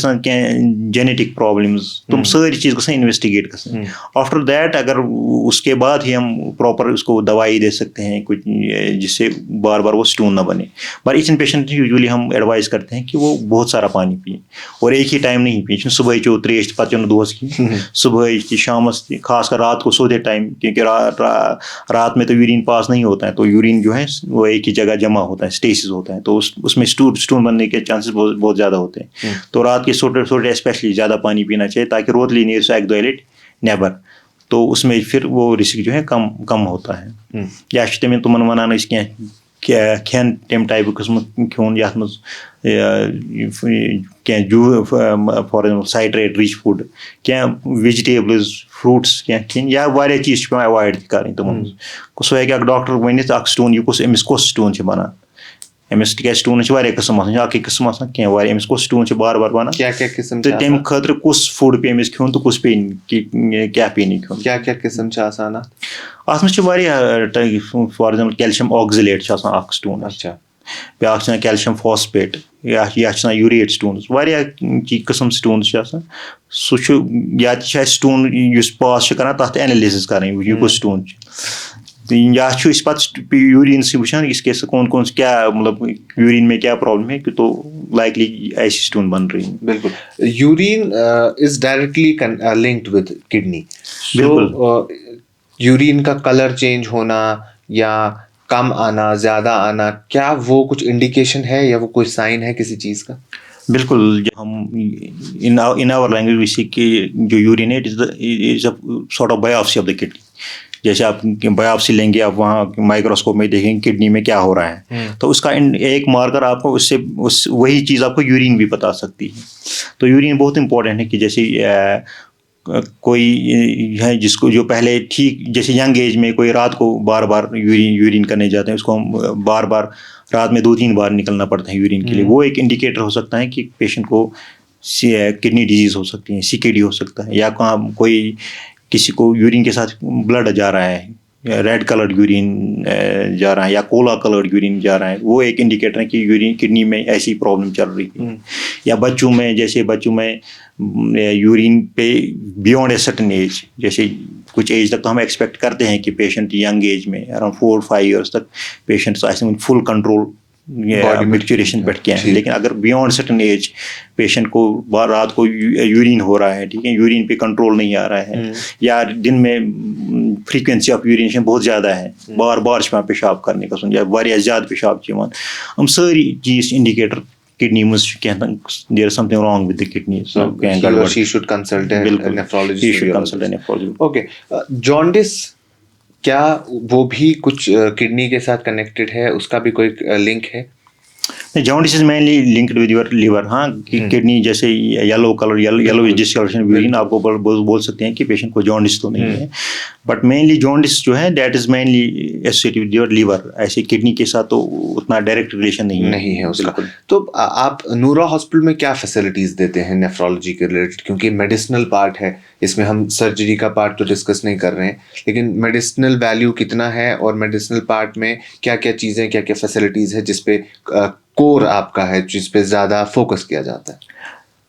जेनेटिक प्रॉब्लम्स, तुम सारी चीज़ गसान इन्वेस्टिगेट गसान। आफ्टर दैट अगर उसके बाद ही हम प्रॉपर उसको दवाई दे सकते हैं कुछ जिससे बार बार वो स्टोन ना बने। पर इस पेशेंट यूजुअली हम एडवाइस करते हैं कि वो बहुत सारा पानी पिए, और एक ही टाइम नहीं पिए, सुबह चो त्रेश पत्त दोस की, सुबह शाम खासकर रात को सोते टाइम, क्योंकि रात में तो यूरिन पास नहीं होता है, तो यूरिन जो है वो एक ही जगह जमा होता है, स्टेसिस होता है, तो उसमें स्टोन बनने के चांसेस बहुत ज़्यादा होते हैं। तो रात के सोते स्पेशली ज़्यादा पानी पीना चाहिए ताकि रोतली नीर से 1-2 लट नेबर, तो उसमें फिर वो रिस्क जो है कम होता है। या तमें तुमन वनान खेन तम टाइप कस्म खोन ये जू for example citrate rich food, क्या वेजिटेबल्स फ्रूट्स क्या खेन, या वारिया चीज़ पे अवॉइड कर तुम सो हे डॉक्टर वन स्टोन यह अमिस कस स्टोन बना, अमिस क्या स्टोन कस्म कस्म अमिस कस स्टोन बार बार बना, तो तम खतर कुछ फूड पे अमिस खोन तो कुछ पे क्या पे नहीं खोन, क्या किस्म अत में for example calcium oxalate stone, अच्छा ब्या कैल्शियम फॉस्फेट, या यूरेट स्टोन्स, किस्म स्टोन्स सह या स्टोन पास कर तथ एनालिसिस कर यह कुछ स्टोन, या पे यूरिन से वुचान इसके कौन क्या मतलब यूरिन में क्या प्रॉब्लम है कि तो लाइकली ऐसी स्टोन बन रही है। बिल्कुल, urine is directly linked with kidney. बिल्कुल, यूरिन का कलर चेंज होना या कम आना ज़्यादा आना, क्या वो कुछ इंडिकेशन है या वो कोई साइन है किसी चीज़ का? बिल्कुल, हम इन आवर लैंग्वेज वी सी कि जो यूरिन है it is a sort of biopsy of the kidney. जैसे आप बायोप्सी लेंगे, आप वहाँ माइक्रोस्कोप में देखेंगे किडनी में क्या हो रहा है, तो उसका एक मार्कर आपको उससे वही चीज़ आपको यूरिन भी बता सकती है। तो यूरिन बहुत इंपॉर्टेंट है कि जैसे कोई है जिसको जो पहले ठीक जैसे यंग एज में कोई रात को बार बार यूरिन करने जाते हैं, उसको हम बार बार रात में 2-3 बार निकलना पड़ता है यूरिन के लिए, वो एक इंडिकेटर हो सकता है कि पेशेंट को किडनी डिजीज़ हो सकती है, सीकेडी हो सकता है, या कोई किसी को यूरिन के साथ ब्लड जा रहा है, रेड कलर्ड यूरिन जा रहा है, या कोला कलर्ड यूरिन जा रहा है, वो एक इंडिकेटर है कि यूरिन किडनी में ऐसी प्रॉब्लम चल रही है। या बच्चों में यूरिन पे बियॉन्ड ए सर्टेन एज, जैसे कुछ एज तक तो हम एक्सपेक्ट करते हैं कि पेशेंट यंग एज में अराउंड 4-5 ईयर्स तक पेशेंट फुल कंट्रोल मैच्योरेशन पे क्या है, लेकिन अगर बियॉन्ड सर्टेन एज पेशेंट को रात को यूरिन हो रहा है, ठीक है, यूरिन पे कंट्रोल नहीं आ रहा है, या दिन में फ्रीक्वेंसी ऑफ यूरिनेशन बहुत ज़्यादा है, बार बार पेशाब करने का सुन, या वारिया ज़्यादा पेशाब हम सारी चीज़ इंडिकेटर किडनी में there is something wrong with the kidney, so she should consult a nephrologist. She should consult a nephrologist. Okay, jaundice क्या वो भी कुछ किडनी के साथ कनेक्टेड है, उसका भी कोई लिंक है? Jaundice is mainly linked with your liver. हाँ, किडनी जैसे yellow colour, yellow discoloration urine आपको बोल सकते हैं कि पेशेंट को जॉन्डिस तो नहीं है, बट मेनली जॉन्डिस जो है that is mainly associated with your liver. ऐसे किडनी के साथ तो उतना डायरेक्ट रिलेशन नहीं है उसका। तो आप नूरा हॉस्पिटल में क्या फैसिलिटीज देते हैं नेफ्रोलॉजी के रिलेटेड? क्योंकि मेडिसिनल पार्ट है, इसमें हम सर्जरी का पार्ट तो डिस्कस नहीं कर रहे हैं, लेकिन मेडिसिनल वैल्यू कितना है और मेडिसिनल पार्ट में क्या क्या चीज़ें, क्या क्या फैसिलिटीज़ है जिसपे कोर आपका है, जिस पे ज़्यादा फोकस किया जाता है?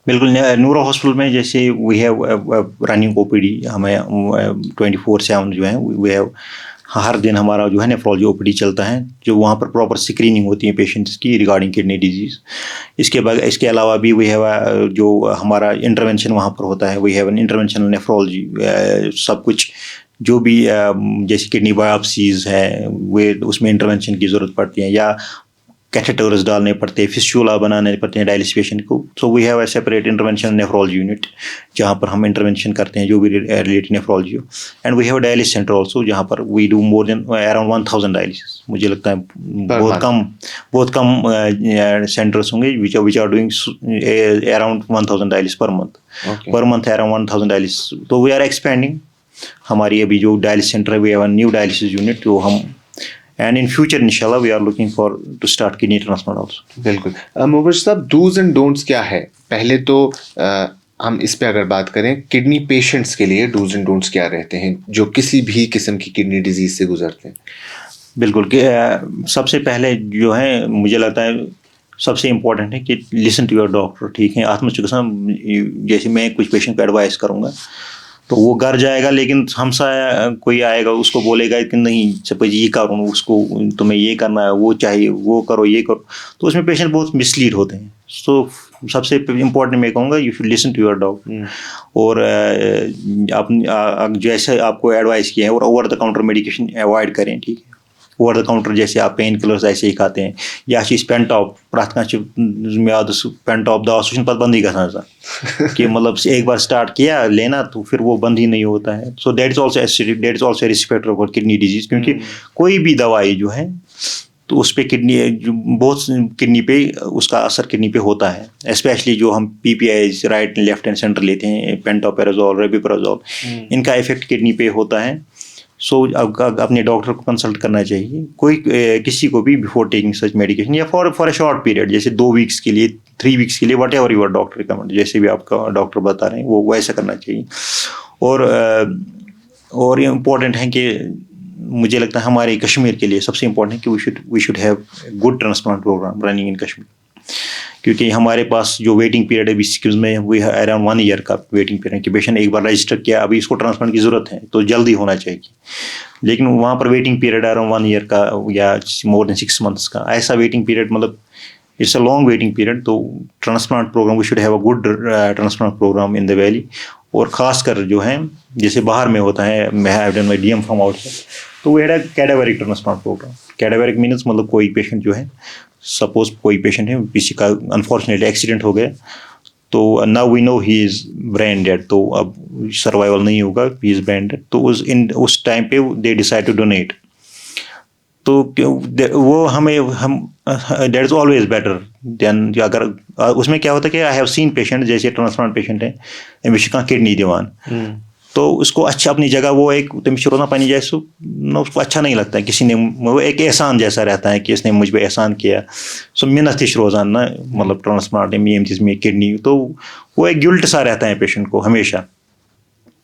बिल्कुल, नूरा हॉस्पिटल में जैसे वी हैव रनिंग ओपीडी, हमें 24/7 जो है वी हैव, हर दिन हमारा जो है नेफ्रोलॉजी ओपीडी चलता है, जो वहाँ पर प्रॉपर स्क्रीनिंग होती है पेशेंट्स की रिगार्डिंग किडनी डिजीज़। इसके अलावा भी वी हैव जो हमारा इंटरवेंशन वहाँ पर होता है, we have an interventional nephrology, सब कुछ जो भी जैसे किडनी बायोप्सीज़ है वे उसमें इंटरवेंशन की ज़रूरत पड़ती है, या कैथेटर्स डालने पड़ते हैं, फिस्टुला बनाने पड़ते हैं डायलिसिस पेशेंट को. So we have a separate intervention nephrology unit जहाँ पर हम इंटरवेंशन करते हैं जो भी रिलेटेड नेफ्रोलॉजी हो. And we have dialysis centre also जहाँ पर we do more than around 1000 dialysis. मुझे लगता है बहुत कम सेंटर्स होंगे which are doing around 1000 dialysis per month around 1000 dialysis. तो वी आर एक्सपेंडिंग. हमारी अभी जो डायलिसिस सेंटर है we have a new dialysis unit जो हम and in future inshallah we are looking for to start kidney transplant also. बिल्कुल. मुबश्शिर साहब, do's and don'ts क्या है? पहले तो हम इस पे अगर बात करें, किडनी पेशेंट्स के लिए do's and don'ts क्या रहते हैं जो किसी भी किस्म की किडनी डिजीज से गुजरते हैं? बिल्कुल. सबसे पहले जो है मुझे लगता है सबसे इम्पोर्टेंट है कि लिसन टू योर डॉक्टर. ठीक है, आत्मचिकित्सा जैसे मैं कुछ पेशेंट को एडवाइस करूँगा तो वो घर जाएगा, लेकिन हमसा कोई आएगा उसको बोलेगा कि नहीं सपोज ये करो, उसको तुम्हें ये करना है, वो चाहिए वो करो ये करो, तो उसमें पेशेंट बहुत मिसलीड होते हैं. सो सबसे इम्पोर्टेंट मैं कहूँगा you should listen to your doctor. और आप जैसे आपको एडवाइस किया है और over the counter medication avoid करें. ठीक है, ओवर द काउंटर जैसे आप पेन किलर्स ऐसे ही खाते हैं या चीज़ पेंटॉप प्रथ कह पेंटॉप दवा सह पे बंद ग कि मतलब एक बार स्टार्ट किया लेना तो फिर वो बंद ही नहीं होता है. So that is also risk factor for kidney disease. क्योंकि कोई भी दवाई जो है तो उस पर बहुत किडनी पे उसका असर किडनी पे होता है. स्पेशली जो हम PPIs right left and centre लेते हैं, पेंटोपेराजोल रेबिप्राजोल, इनका इफेक्ट किडनी पे होता है. सो अपने डॉक्टर को कंसल्ट करना चाहिए कोई किसी को भी बिफोर टेकिंग सच मेडिकेशन या फॉर अ शॉर्ट पीरियड जैसे 2 वीक्स के लिए 3 वीक्स के लिए whatever your doctor recommend, जैसे भी आपका डॉक्टर बता रहे हैं वो वैसा करना चाहिए. और इम्पोर्टेंट है कि मुझे लगता है हमारे कश्मीर के लिए सबसे इम्पोर्टेंट है कि we should have good transplant programme running in Kashmir. क्योंकि हमारे पास जो वेटिंग पीरियड है स्कीम्स में वो अराउंड 1 ईयर का वेटिंग पीरियड कि पेशेंट एक बार रजिस्टर किया अभी इसको ट्रांसप्लांट की ज़रूरत है तो जल्दी होना चाहिए, लेकिन वहाँ पर वेटिंग पीरियड अराउंड 1 ईयर का या मोर देन 6 मंथ्स का ऐसा वेटिंग पीरियड, मतलब it's a long waiting period. तो transplant program we should have a good transplant program in the valley. और ख़ासकर जो है जैसे बाहर में होता है DM फ्रॉम आउटसाइड, तो वो है कैडावेरिक ट्रांसप्लांट प्रोग्राम. कैडावेरिक मीन्स मतलब कोई पेशेंट जो है सपोज कोई पेशेंट है किसी का अनफॉर्चुनेटली एक्सीडेंट हो गया तो now we know he is brain dead, तो अब सर्वाइवल नहीं होगा, ही इज़ ब्रेन डेड. तो उस टाइम पे दे डिसाइड टू डोनेट. तो वो हम that is always better than अगर उसमें क्या होता है कि आई हैव सीन पेशेंट जैसे ट्रांसप्लांट पेशेंट है अमिश कह किडनी दिवान तो उसको अच्छा अपनी जगह वो एक तमिश रोना पानी जैसे उसको अच्छा नहीं लगता है किसी ने, वो एक एहसान जैसा रहता है कि इसने मुझ पर एहसान किया. सो मिन्नत हिश रोज़ान ना मतलब ट्रांसप्लांट में चीज़ में किडनी, तो वो एक गिल्ट सा रहता है पेशेंट को हमेशा.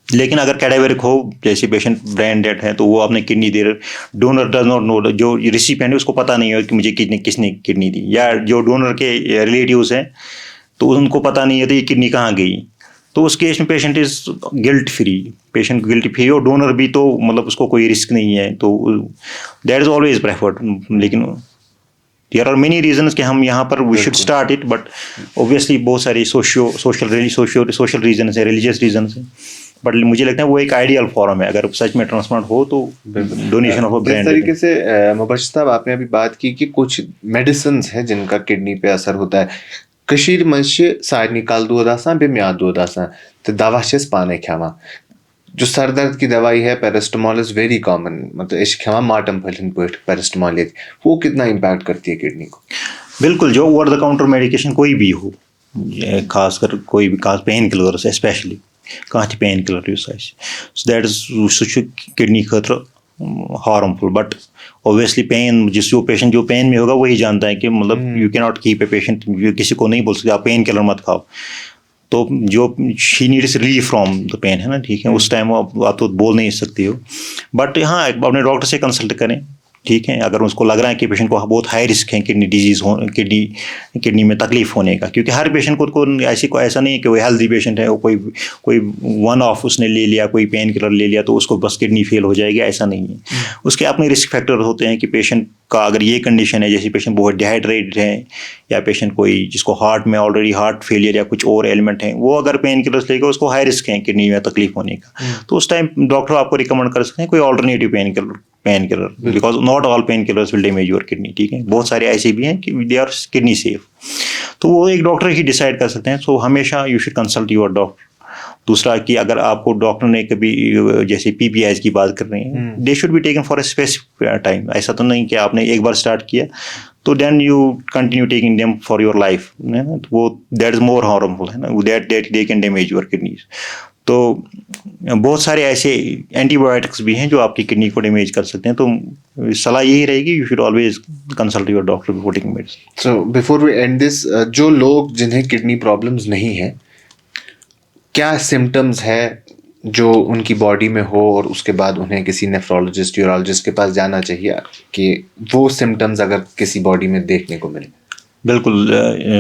लेकिन अगर कैडावेरिक हो जैसे पेशेंट ब्रेन डेड है तो वो अपने किडनी दे रहे, डोनर डज नॉट नो, जो रिसिपिएंट है उसको पता नहीं है कि मुझे किसने किडनी दी, या जो डोनर के रिलेटिव्स हैं तो उनको पता नहीं है तो ये किडनी कहाँ गई. तो उस केस में patient is guilt free, patient guilt free और डोनर भी, तो मतलब उसको कोई रिस्क नहीं है. तो दैट इज़ ऑलवेज प्रेफर्ड. लेकिन देयर आर मेनी रीजन्स कि हम यहाँ पर we should start it, but obviously बहुत सारी सोशल रीजन है, रिलीजियस रीजन है. बट मुझे लगता है वो एक आइडियल फॉर्म है अगर सच में ट्रांसप्लांट हो तो डोनेशन ऑफ अ ब्रेन. जिस तरीके से मुबश्शिर साहब आपने अभी बात की कि कुछ मेडिसिन हैं जिनका किडनी पे असर होता है, कशीर मंश सारनी काल दूध आसान बेमियाद दूध आसान तो दवा छस पाने खेवा. जो सर दर्द की दवाई है पैरास्टामोल इज़ वेरी कॉमन, मतलब इस खेवा माटम फलन पे पैरास्टामोल, वो कितना इम्पैक्ट करती है किडनी को? बिल्कुल, जो ओवर द काउंटर मेडिकेशन कोई भी हो, खासकर कोई भी खास पेन किलर्स स्पेशली कह pain killer so that is kidney खतर हार्मफुल. बट ऑब्वियसली पेन जो पेन में होगा वही जानता है कि मतलब you can not keep a patient, किसी को नहीं बोल सकते आप पेन किलर मत खाओ. तो जो she needs relief from the pain है ना, ठीक है, उस टाइम आप तो बोल नहीं सकती हो. बट हाँ अपने डॉक्टर से कंसल्ट करें, ठीक है, अगर उसको लग रहा है कि पेशेंट को बहुत हाई रिस्क है किडनी डिजीज़ हो, किडनी में तकलीफ होने का. क्योंकि हर पेशेंट को ऐसा नहीं है कि वो हेल्दी पेशेंट है, वो कोई वन ऑफ उसने ले लिया, कोई पेन किलर ले लिया तो उसको बस किडनी फेल हो जाएगी, ऐसा नहीं है. उसके अपने रिस्क फैक्टर होते हैं कि पेशेंट का अगर ये कंडीशन है जैसे पेशेंट बहुत डिहाइड्रेटेड है या पेशेंट कोई जिसको हार्ट में ऑलरेडी हार्ट फेलियर या कुछ और एलिमेंट है, वो अगर पेन किलर्स लेगा उसको हाई रिस्क है किडनी में तकलीफ होने का. तो उस टाइम डॉक्टर आपको रिकमेंड कर सकते हैं कोई alternative pain killer pain killer, because not all pain killers will damage your kidney, ठीक है, बहुत सारे ऐसे भी हैं कि दे आर किडनी सेफ, तो वो एक डॉक्टर ही डिसाइड कर सकते हैं। सो हमेशा you should consult your doctor. दूसरा कि अगर आपको डॉक्टर ने कभी जैसे पीपीआईज की बात कर रहे हैं, they should be taken for a specific time. ऐसा तो नहीं कि आपने एक बार स्टार्ट किया तो then you continue taking them for your life, है ना, तो वो दैट इज मोर हार्मफुल, है ना, that they can damage your kidneys. तो बहुत सारे ऐसे एंटीबायोटिक्स भी हैं जो आपकी किडनी को डैमेज कर सकते हैं। तो सलाह यही रहेगी, you should always consult your doctor before taking medicine. So before we end this, जो लोग जिन्हें किडनी प्रॉब्लम्स नहीं है, क्या सिम्टम्स है जो उनकी बॉडी में हो और उसके बाद उन्हें किसी नेफ्रोलॉजिस्ट यूरोलॉजिस्ट के पास जाना चाहिए कि वो सिम्टम्स अगर किसी बॉडी में देखने को मिले? बिल्कुल,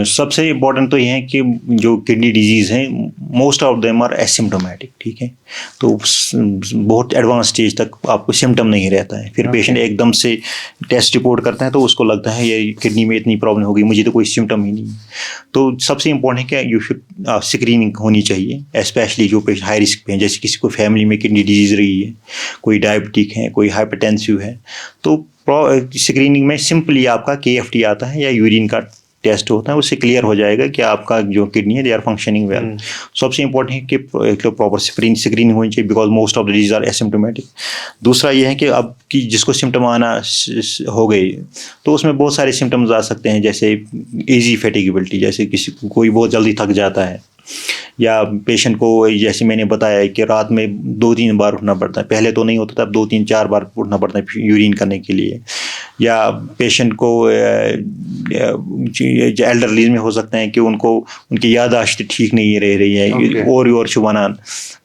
सबसे इम्पोर्टेंट तो ये है कि जो किडनी डिजीज़ हैं most of them are asymptomatic, ठीक है, तो बहुत एडवांस स्टेज तक आपको सिम्टम नहीं रहता है। फिर पेशेंट एकदम से टेस्ट रिपोर्ट करता है तो उसको लगता है ये किडनी में इतनी प्रॉब्लम हो गई, मुझे तो कोई सिम्टम ही नहीं। तो सबसे इम्पोर्टेंट है कि यू शुड स्क्रीनिंग होनी चाहिए, स्पेशली जो पेशेंट हाई रिस्क पे हैं, जैसे किसी को फैमिली में किडनी डिजीज़ रही है, कोई डायबिटिक है, कोई हाइपरटेंसिव है, तो स्क्रीनिंग में सिंपली आपका KFT आता है या यूरिन का टेस्ट होता है, उससे क्लियर हो जाएगा कि आपका जो किडनी है दे आर फंक्शनिंग वेल। सबसे इंपॉर्टेंट है कि प्रॉपर स्क्रीनिंग होनी चाहिए, because most of the disease are asymptomatic. दूसरा ये है कि अब कि जिसको सिम्टम आना हो गए तो उसमें बहुत सारे सिम्टम्स आ सकते हैं, जैसे ईजी फैटिगेबिलिटी, जैसे कोई बहुत जल्दी थक जाता है, या पेशेंट को जैसे मैंने बताया कि रात में 2-3 बार उठना पड़ता है, पहले तो नहीं होता था, अब 2-3-4 बार उठना पड़ता है यूरिन करने के लिए। या पेशेंट को एल्डरलीज में हो सकता है कि उनको उनकी याददाश्त ठीक नहीं रह रही है, और शुबानान।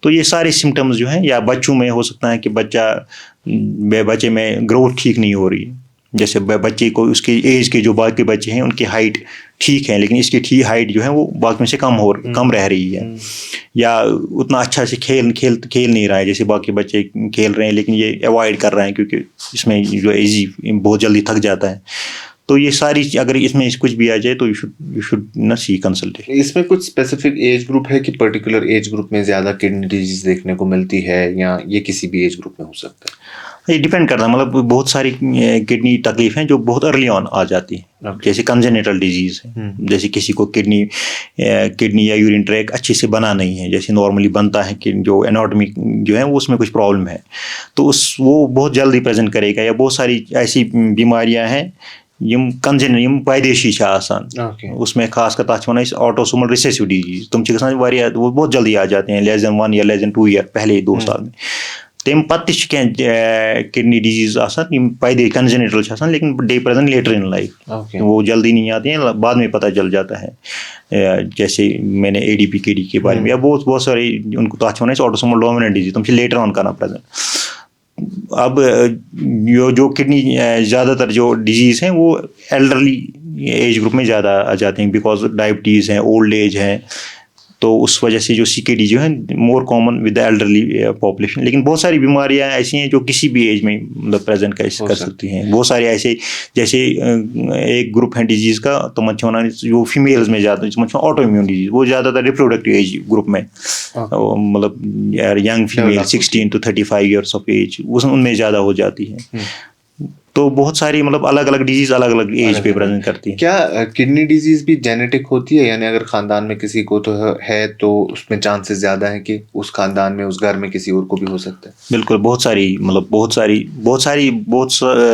तो ये सारे सिम्टम्स जो हैं, या बच्चों में हो सकता है कि बच्चे में ग्रोथ ठीक नहीं हो रही है, जैसे बच्चे को उसके एज के जो बाकी बच्चे हैं उनकी हाइट ठीक है लेकिन इसकी हाइट जो है वो बाकी से कम रह रही है, या उतना अच्छा से खेल नहीं रहा है, जैसे बाकी बच्चे खेल रहे हैं लेकिन ये अवॉइड कर रहे हैं क्योंकि इसमें जो एज बहुत जल्दी थक जाता है। तो ये सारी अगर इसमें कुछ भी आ जाए तो यू शुड ना सी कंसल्टेशन। इसमें कुछ स्पेसिफिक एज ग्रुप है कि पर्टिकुलर एज ग्रुप में ज़्यादा किडनी डिजीज देखने को मिलती है, या ये किसी भी एज ग्रुप में हो सकता है? ये डिपेंड करता है, मतलब बहुत सारी किडनी तकलीफ हैं जो बहुत अर्ली ऑन आ जाती हैं, जैसे कंजेनिटल डिजीज़ है, जैसे किसी को किडनी या यूरिन ट्रैक अच्छे से बना नहीं है, जैसे नॉर्मली बनता है कि जो एनाटॉमी जो है वो उसमें कुछ प्रॉब्लम है, तो वो बहुत जल्दी प्रेजेंट करेगा। या बहुत सारी ऐसी बीमारियां हैं यम पैदेशी आसान, उसमें खास कर तथ वन ऑटोसोमल रिसेसिव डिजीज, तुम वो बहुत जल्दी आ जाते हैं, लेस देन 1 या लेस देन 2 ईयर पहले 2 साल में। तम पत्त किडनी डिजीज पैदे कंजेनिटल लेकिन they present later in life, वो जल्दी नहीं आते हैं, बाद में पता चल जाता है, जैसे मैंने ADP-KD के बारे में, या बहुत सारे उनको तथ वन ऑटोसोमल डोमिनेंट डिजीज तुम लेटर ऑन करना प्रेजेंट। अब जो किडनी ज़्यादातर जो डिजीज़ हैं वो एल्डरली एज ग्रुप में ज़्यादा आ जाते हैं, बिकॉज डायबिटीज़ हैं, ओल्ड एज है, तो उस वजह से जो CKD जो है more common with the elderly population. लेकिन बहुत सारी बीमारियां ऐसी हैं जो किसी भी एज में मतलब प्रेजेंट कर सकती हैं। बहुत सारे ऐसे, जैसे एक ग्रुप है डिजीज़ का तो मच्छोना जो फीमेल्स में ज़्यादा ऑटो इम्यून डिजीज़, वो ज़्यादातर रिप्रोडक्टिव एज ग्रुप में, मतलब young female 16 to 35 years of age उनमें ज़्यादा हो जाती है। तो बहुत सारी मतलब अलग अलग डिजीज अलग अलग एज पे प्रेजेंट करती है। क्या किडनी डिजीज भी जेनेटिक होती है, यानी अगर खानदान में किसी को तो है तो उसमें चांसेस ज्यादा है कि उस खानदान में उस घर में किसी और को भी हो सकता है? बिल्कुल, बहुत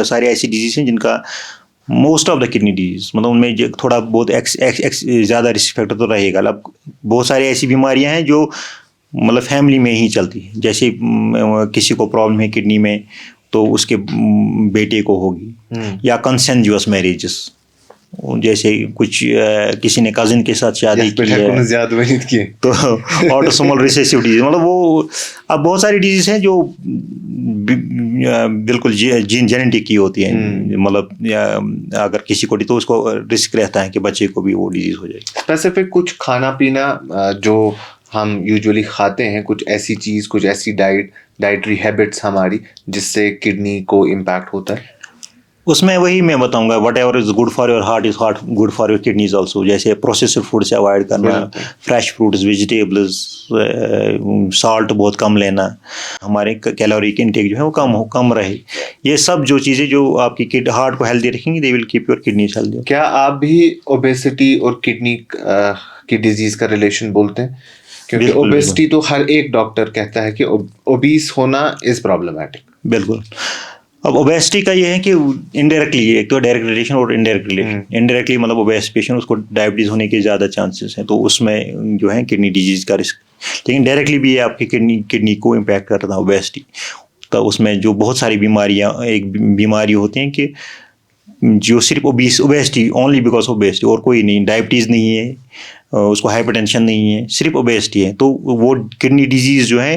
सारी ऐसी डिजीज हैं जिनका most of the kidney disease मतलब उनमें थोड़ा बहुत ज़्यादा रिस्क फैक्टर तो रहेगा। अब बहुत सारी ऐसी बीमारियां हैं जो मतलब फैमिली में ही चलती है, जैसे किसी को प्रॉब्लम है किडनी में तो उसके बेटे को होगी, या कंसेंजुअस मैरिजेस, जैसे कुछ किसी ने कजिन के साथ शादी की है तो ऑटोसोमल रिसेसिव डिजीज, मतलब वो अब बहुत सारी डिजीज हैं जो बिल्कुल जेनेटिक की होती है, मतलब अगर किसी को तो उसको रिस्क रहता है कि बच्चे को भी वो डिजीज हो जाएगी। स्पेसिफिक कुछ खाना पीना जो हम यूजुअली खाते हैं, कुछ ऐसी चीज़, कुछ ऐसी डाइटरी हैबिट्स हमारी जिससे किडनी को इम्पैक्ट होता है? उसमें वही मैं बताऊंगा, what ever is good for your heart is good for your kidneys also. जैसे प्रोसेस्ड फूड से अवॉइड करना, फ्रेश फ्रूट्स, वेजिटेबल्स, साल्ट बहुत कम लेना, हमारे कैलोरी की इंटेक जो है वो कम रहे। ये सब जो चीज़ें जो आपकी हार्ट को हेल्दी रखेंगी, they will keep your kidneys healthy. क्या आप भी ओबेसिटी और किडनी की डिजीज का रिलेशन बोलते हैं? क्योंकि बिल्कुल, ओबेसिटी तो हर एक डॉक्टर कहता है कि ओबीस होना इज प्रॉब्लमैटिक। बिल्कुल। अब ओबेसिटी का ये है कि इनडायरेक्टली, एक तो डायरेक्ट रिलेशन और इनडायरेक्ट रिलेशन। इनडायरेक्टली मतलब ओबेस पेशेंट, उसको डायबिटीज़ होने के ज़्यादा चांसेस हैं, तो उसमें जो है किडनी डिजीज़ का रिस्क। लेकिन डायरेक्टली भी ये आपकी किडनी को इम्पैक्ट करता है ओबेसिटी। तो उसमें जो बहुत सारी बीमारियाँ, एक बीमारी होती हैं कि जो सिर्फ obesity, only because of obesity, और कोई नहीं, डायबिटीज़ नहीं है, उसको हाइपरटेंशन नहीं है, सिर्फ ओबेसिटी है, तो वो किडनी डिजीज़ जो है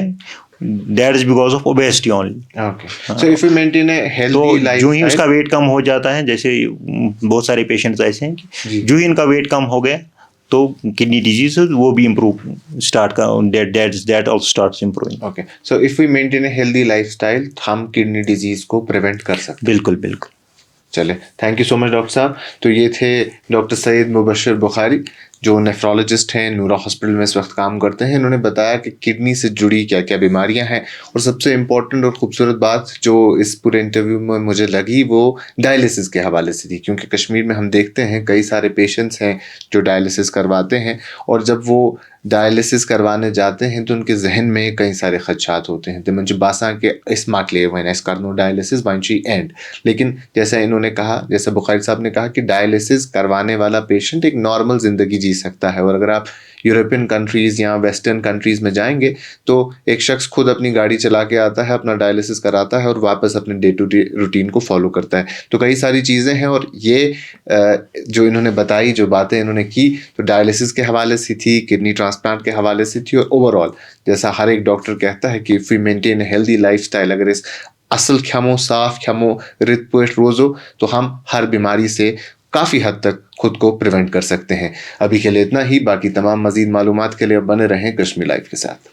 that is because of obesity only. Okay, so if you maintain ए तो हेल्दी जो ही लाइफस्टाइल, उसका वेट कम हो जाता है, जैसे बहुत सारे पेशेंट्स ऐसे हैं कि जो ही इनका वेट कम हो गया तो किडनी डिजीज वो भी इम्प्रूव स्टार्ट का, that also starts improving. Okay, so if we maintain a healthy lifestyle हम किडनी डिजीज को प्रिवेंट कर सकते हैं। बिल्कुल बिल्कुल। चले, thank you so much doctor साहब। तो ये थे डॉक्टर सैयद मुबशर बुखारी, जो नेफ्रोलॉजिस्ट हैं, नूरा हॉस्पिटल में इस वक्त काम करते हैं। इन्होंने बताया कि किडनी से जुड़ी क्या क्या बीमारियां हैं, और सबसे इम्पोर्टेंट और ख़ूबसूरत बात जो इस पूरे इंटरव्यू में मुझे लगी वो डायलिसिस के हवाले से थी। क्योंकि कश्मीर में हम देखते हैं कई सारे पेशेंट्स हैं जो डायलिसिस करवाते हैं, और जब वो डायलिसिस करवाने जाते हैं तो उनके जहन में कई सारे खदशात होते हैं। तिमन बासा के इस माकले वह इस कर डायलिसिस वाइंची एंड, लेकिन जैसा इन्होंने कहा, जैसा बुखारी साहब ने कहा कि डायलिसिस करवाने वाला पेशेंट एक नॉर्मल ज़िंदगी जी सकता है। और अगर आप यूरोपियन कंट्रीज़ या वेस्टर्न कंट्रीज़ में जाएंगे तो एक शख्स खुद अपनी गाड़ी चला के आता है, अपना डायलिसिस कराता है और वापस अपने डे टू डे रूटीन को फॉलो करता है। तो कई सारी चीज़ें हैं, और ये जो इन्होंने बताई, जो बातें इन्होंने की, तो डायलिसिस के हवाले से थी, किडनी ट्रांसप्लांट के हवाले से थी, और ओवरऑल जैसा हर एक डॉक्टर कहता है कि if we maintain a healthy lifestyle, अगर इस असल ख्यामो, साफ ख्यामो, रित पोस्ट रोज़ो, तो हम हर बीमारी से काफ़ी हद तक खुद को प्रिवेंट कर सकते हैं। अभी के लिए इतना ही। बाकी तमाम मज़ीद मालूमात के लिए बने रहें कश्मीर लाइव के साथ।